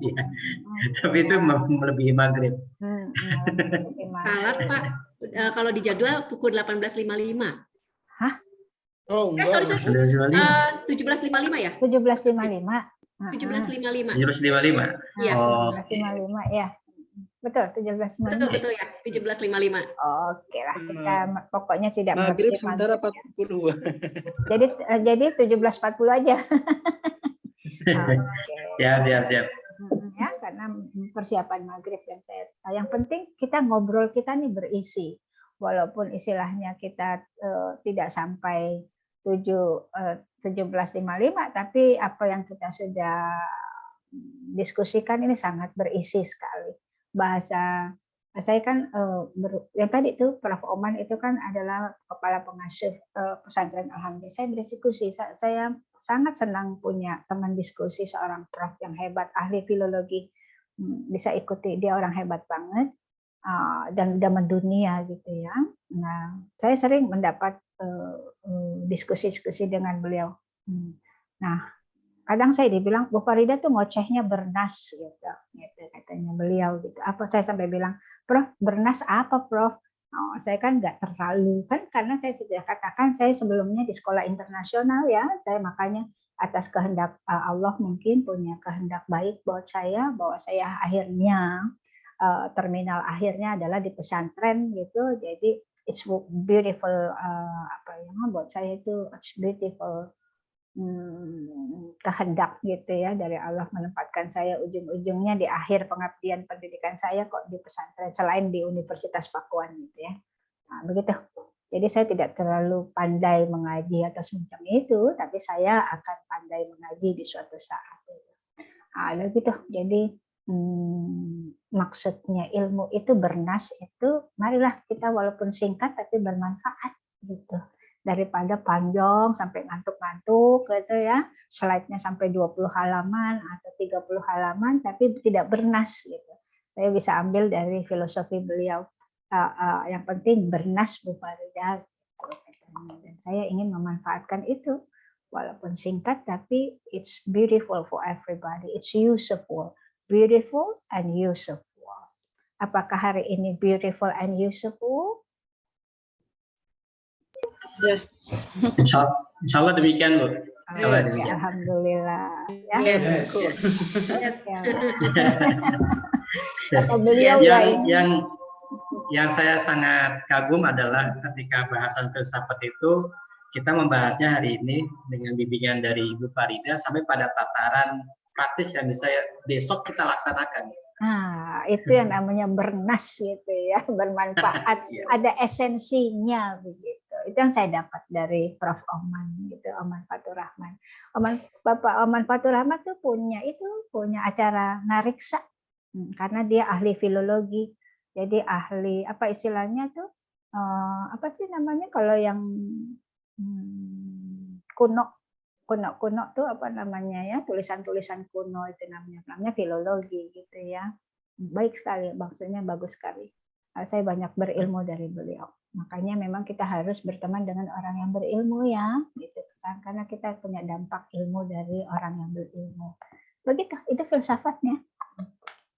Tapi itu melebihi maghrib.
Salah Pak, kalau di jadwal pukul 18.55.
Hah?
Oh,
sorry. 17.55 ya?
17.55.
17.55.
17.55.
Iya.
17.55 ya. Betul, 17.55.
Betul ya, 17.55.
Oke lah, kita pokoknya tidak
maghrib sementara 40.
Jadi 17.40 aja.
Siap.
Ya, karena persiapan maghrib dan saya. Yang penting kita ngobrol kita nih berisi. Walaupun istilahnya kita tidak sampai 17.55, tapi apa yang kita sudah diskusikan ini sangat berisi sekali. Bahasa saya kan yang tadi tuh Prof. Oman itu kan adalah kepala pengasuh pesantren Alhamdulillah. Saya berdiskusi, saya sangat senang punya teman diskusi seorang prof yang hebat, ahli filologi, bisa ikuti, dia orang hebat banget dan udah mendunia gitu ya. Nah, saya sering mendapat diskusi-diskusi dengan beliau. Nah, kadang saya dibilang Bu Farida tuh ngocehnya bernas gitu katanya beliau gitu. Apa saya sampai bilang, Prof, bernas apa Prof? Oh, saya kan nggak terlalu kan karena saya sudah katakan saya sebelumnya di sekolah internasional ya, saya makanya atas kehendak Allah mungkin punya kehendak baik buat saya bahwa saya akhirnya terminal akhirnya adalah di pesantren gitu. Jadi it's beautiful buat saya itu it's beautiful kehendak gitu ya dari Allah menempatkan saya ujung-ujungnya di akhir pengabdian pendidikan saya kok di pesantren selain di Universitas Pakuan gitu ya. Nah, begitu. Jadi saya tidak terlalu pandai mengaji atau semacam itu, tapi saya akan pandai mengaji di suatu saat. Nah, gitu. Jadi maksudnya ilmu itu bernas itu marilah kita walaupun singkat tapi bermanfaat gitu. Daripada panjang sampai ngantuk-ngantuk gitu ya, slide-nya sampai 20 halaman atau 30 halaman tapi tidak bernas gitu. Saya bisa ambil dari filosofi beliau, yang penting bernas Bu Farida dan saya ingin memanfaatkan itu walaupun singkat tapi it's beautiful for everybody, it's useful, beautiful and useful. Apakah hari ini beautiful and useful?
Yes.
Insya Allah demikian Bu. Demikian.
Alhamdulillah. Ya.
Yes.
Kata beliau
yang saya sangat kagum adalah ketika bahasan filsafat itu kita membahasnya hari ini dengan bimbingan dari Ibu Farida sampai pada tataran praktis yang bisa besok kita laksanakan.
Nah, itu yang namanya bernas gitu ya, bermanfaat, ada esensinya begitu. Itu yang saya dapat dari Prof. Oman gitu, Oman Fatur Rahman. Bapak Oman Fatur Rahman tuh punya acara ngariksa karena dia ahli filologi. Jadi ahli apa istilahnya tuh apa sih namanya kalau yang kuno tuh apa namanya ya, tulisan-tulisan kuno itu namanya filologi gitu ya. Baik sekali, maksudnya bagus sekali. Saya banyak berilmu dari beliau. Makanya memang kita harus berteman dengan orang yang berilmu ya, gitu kan? Karena kita punya dampak ilmu dari orang yang berilmu. Begitu, itu filsafatnya.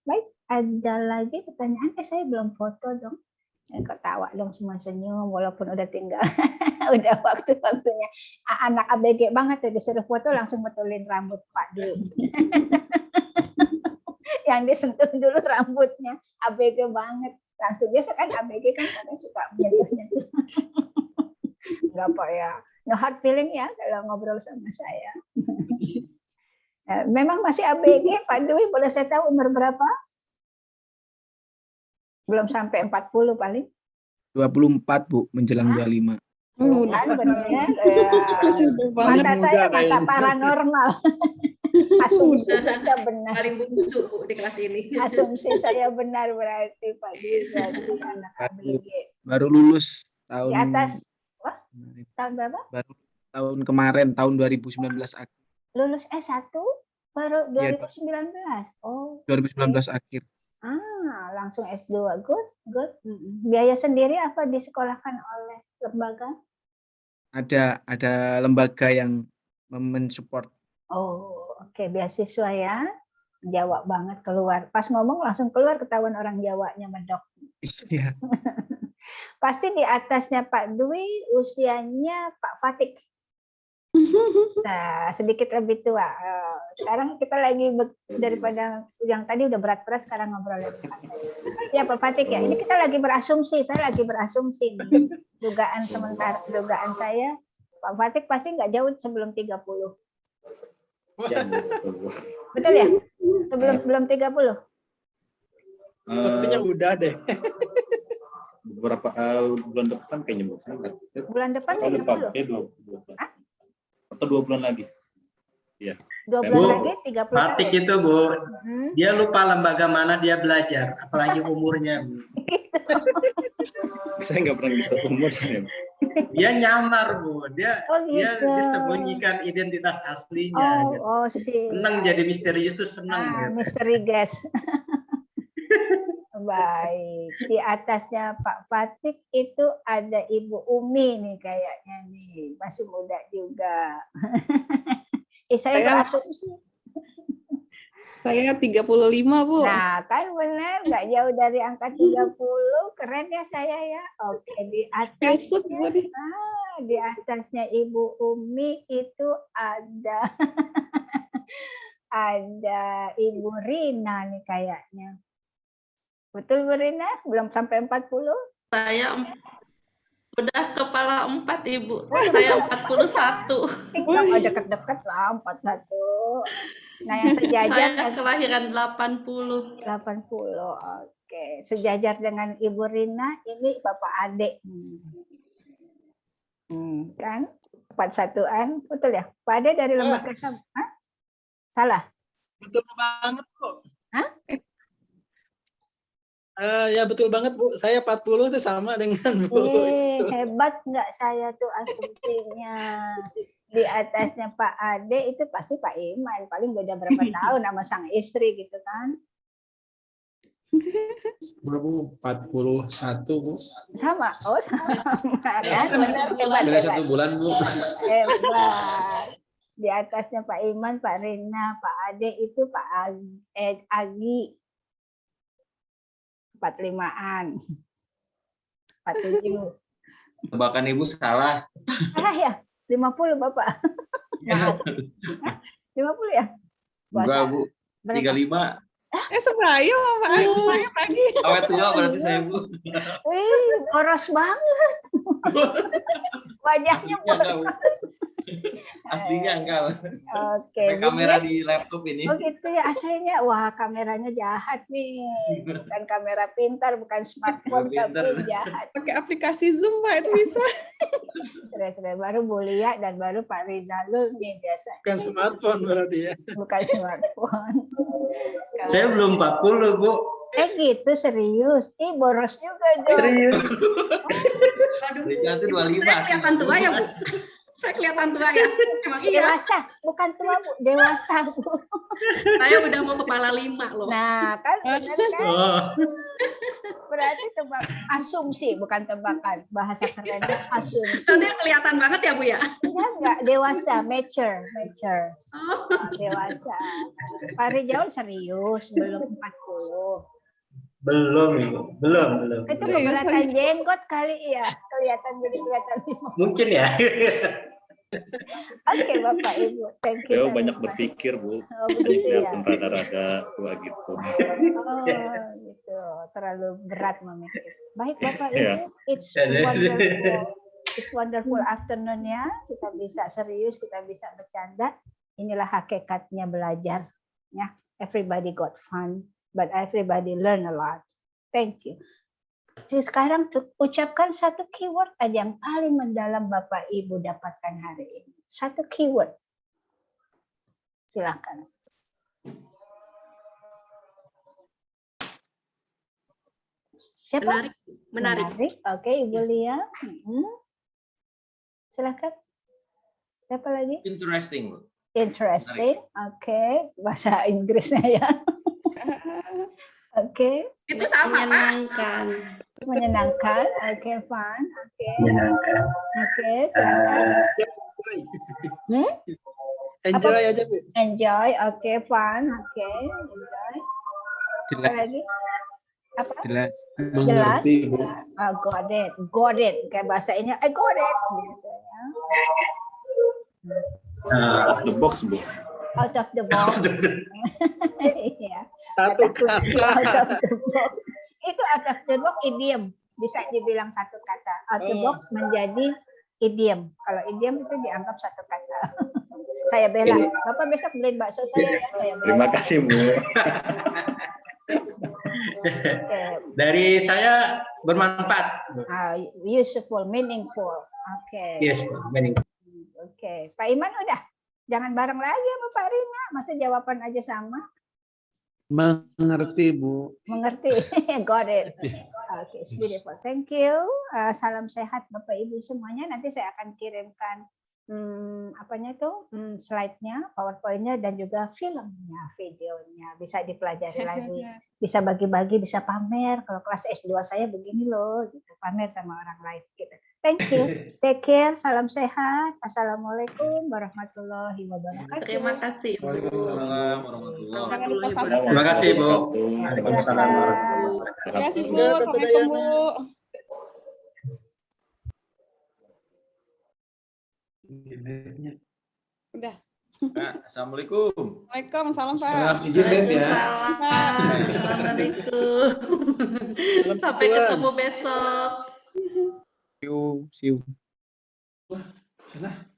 Baik, ada lagi pertanyaan? Saya belum foto dong. Kok tawa dong, semua senyum walaupun udah tinggal udah waktu-waktunya. Anak ABG banget ya, disuruh foto langsung betulin rambut Pak Dwi. Yang disentuh dulu rambutnya, ABG banget. Langsung biasa kan ABG kan kadang suka menyentuh-nyentuh. Enggak Pak ya. No hard feeling ya kalau ngobrol sama saya. Memang masih ABG Pak Dwi, boleh saya tahu umur berapa? Belum sampai 40 paling.
24 Bu, menjelang 25.
Kan benar. Mata saya mata paranormal. Asumsi saya benar.
Paling busuk Bu di kelas ini.
Asumsi saya benar berarti Pak Dwi, berarti anak ABG.
Baru lulus tahun
Di atas tahun berapa?
Baru tahun kemarin, tahun 2019 akhir.
Lulus S1 baru 2019. Oh.
2019 akhir.
Langsung S2. Good. Biaya sendiri apa disekolahkan oleh lembaga?
Ada lembaga yang mensupport.
Oh, oke. Beasiswa ya. Jawa banget keluar. Pas ngomong langsung keluar ketahuan orang Jawanya medok.
Iya.
Pasti di atasnya Pak Dwi usianya Pak Fatik. Nah, sedikit lebih tua. Sekarang kita lagi daripada yang tadi udah berat-berat, sekarang ngobrol lebih santai. Ya Pak Fatik ya, ini kita lagi berasumsi, saya lagi berasumsi nih. Dugaan saya, Pak Fatik pasti nggak jauh sebelum 30. Betul ya? Belum 30?
Sepertinya udah deh.
Beberapa bulan depan kayaknya Bu.
Bulan depan 30?
Atau 2 bulan lagi. Iya.
2 bulan lagi 30
Fatik
tahun.
itu Bu, dia lupa lembaga mana dia belajar, apalagi umurnya Bu.
Saya nggak pernah gitu umur saya.
Dia nyamar Bu, dia sembunyikan identitas aslinya.
Sih.
Senang jadi misterius tuh senang. Gitu.
Misteri guys. Baik, di atasnya Pak Fatik itu ada Ibu Umi nih kayaknya nih, masih muda juga. Saya berasumsi.
Saya 35 Bu.
Nah kan benar, nggak jauh dari angka 30, keren ya saya ya. Oke, di atasnya Ibu Umi itu ada ada Ibu Rina nih kayaknya. Betul Bu Rina? Belum sampai 40?
Saya udah kepala 4 Ibu. Saya 41.
Deket-deket lah 41. Nah yang sejajar.
Saya kelahiran 80.
80, oke. Sejajar dengan Ibu Rina, ini Bapak Ade. Kan? 41-an, betul ya? Pak Ade dari lembaga salah?
Betul banget kok.
Hah?
Ya betul banget Bu, saya 40 itu sama dengan Bu.
Hebat nggak saya tuh asumsinya. Di atasnya Pak Ade itu pasti Pak Iman, paling beda berapa tahun sama sang istri gitu kan.
Bu, 41 Bu.
Sama, sama kan, benar hebat.
Beda 1 bulan Bu.
Hebat. Di atasnya Pak Iman, Pak Rina, Pak Ade itu Pak Agi. 45-an. 47.
Tebakan Ibu salah.
Salah ya? 50 Bapak. Nah, 50 ya?
Enggak Bu, 35.
Sebaya Bapak. Saya pagi.
Awet tua berarti saya Bu.
Wih, boros banget. Wajahnya boros.
Aslinya enggak.
Oke.
Kamera di laptop ini.
Oh gitu ya aslinya. Wah kameranya jahat nih. Bukan kamera pintar, bukan smartphone tapi jahat.
Pakai aplikasi Zoom Pak itu bisa.
Sudah baru Bu Lia dan baru Pak Rizalul nih biasa.
Bukan smartphone berarti ya.
Bukan smartphone.
Saya belum 40 Bu.
Gitu serius. Ih boros juga dong.
Serius.
Berikan itu 25
Saya kelihatan tua ya, Bu. Saya kelihatan tua ya. Emang iya.
Dewasa, bukan tua Bu, dewasa Bu.
Saya udah mau kepala 5 loh.
Nah kan benar kan?
Oh,
Berarti tebak asumsi bukan tebakan. Bahasa kerennya asumsi.
Nanti kelihatan banget ya, Bu ya.
Enggak dewasa, mature.
Oh.
Dewasa. Pak Rijal serius belum 40.
belum.
Itu keberatan jenggot kali ya. Kelihatan 5.
Mungkin ya.
Oke Bapak Ibu, thank you.
Beliau
very
banyak
much.
berpikir, Bu.
Oh,
Jadi
begitu ya.
kelihatan rada-rada tua gitu.
Oh, gitu. Terlalu berat memikir. Baik Bapak Ibu,
Iya.
it's wonderful. It's wonderful afternoon ya. Kita bisa serius, kita bisa bercanda. Inilah hakikatnya belajar. Ya, everybody got fun, but everybody learn a lot. Thank you. Sekarang ucapkan satu keyword aja yang paling mendalam Bapak Ibu dapatkan hari ini. Satu keyword. Silakan. Siapa?
Menarik.
Oke, Ibu Lia. Silakan. Siapa lagi?
Interesting.
Interesting. Oke, bahasa Inggrisnya ya. Oke.
Itu sama, Pak.
Menyenangkan.
Menyenangkan. Oke, fun. Oke.
Menyenangkan.
Oke, silakan.
Enjoy aja Bu.
Enjoy. Oke, fun. Oke, enjoy. Apa lagi? Apa?
Jelas.
Jelas.
Mengerti, Bu.
Got it. Kayak bahasa ini, I got it. Gitu ya.
Out of the box, Bu.
Out of the box. Iya.
Satu
Kunci
kata.
out of the box. Itu out of the box idiom. Bisa dibilang satu kata. Out the box menjadi idiom. Kalau idiom itu dianggap satu kata. Saya bela. Bapak besok beliin bakso saya ya. Saya bela.
Terima kasih, Bu.
Dari saya bermanfaat.
Useful, meaningful. Oke.
Yes, meaningful.
Oke. Pak Iman udah. Jangan bareng lagi sama Pak Rina. Masa jawaban aja sama?
Mengerti, Bu.
Mengerti. Got it. Oke, it's beautiful. Thank you. Salam sehat Bapak Ibu semuanya. Nanti saya akan kirimkan apanya tuh slide-nya, PowerPoint-nya dan juga filmnya, videonya. Bisa dipelajari lagi. Bisa bagi-bagi, bisa pamer. Kalau kelas S2 saya begini loh, gitu. Pamer sama orang lain gitu. Thank you. Take care. Salam sehat. Assalamualaikum warahmatullahi wabarakatuh.
Terima kasih, Bu.
Waalaikumsalam warahmatullahi
Jangan lupa
wabarakatuh.
subscribe.
Terima kasih, Bu.
Silakan.
Waalaikumsalam warahmatullahi wabarakatuh.
Terima kasih, Bu.
Udah, Tante
Assalamualaikum,
Dayana.
Bu. Udah.
Assalamualaikum.
Waalaikumsalam, salam Pak.
Salam izin, Beb, ya.
Waalaikumsalam. Assalamualaikum.
Salam
Sampai
sentuhan.
ketemu besok.
See you.
Sana.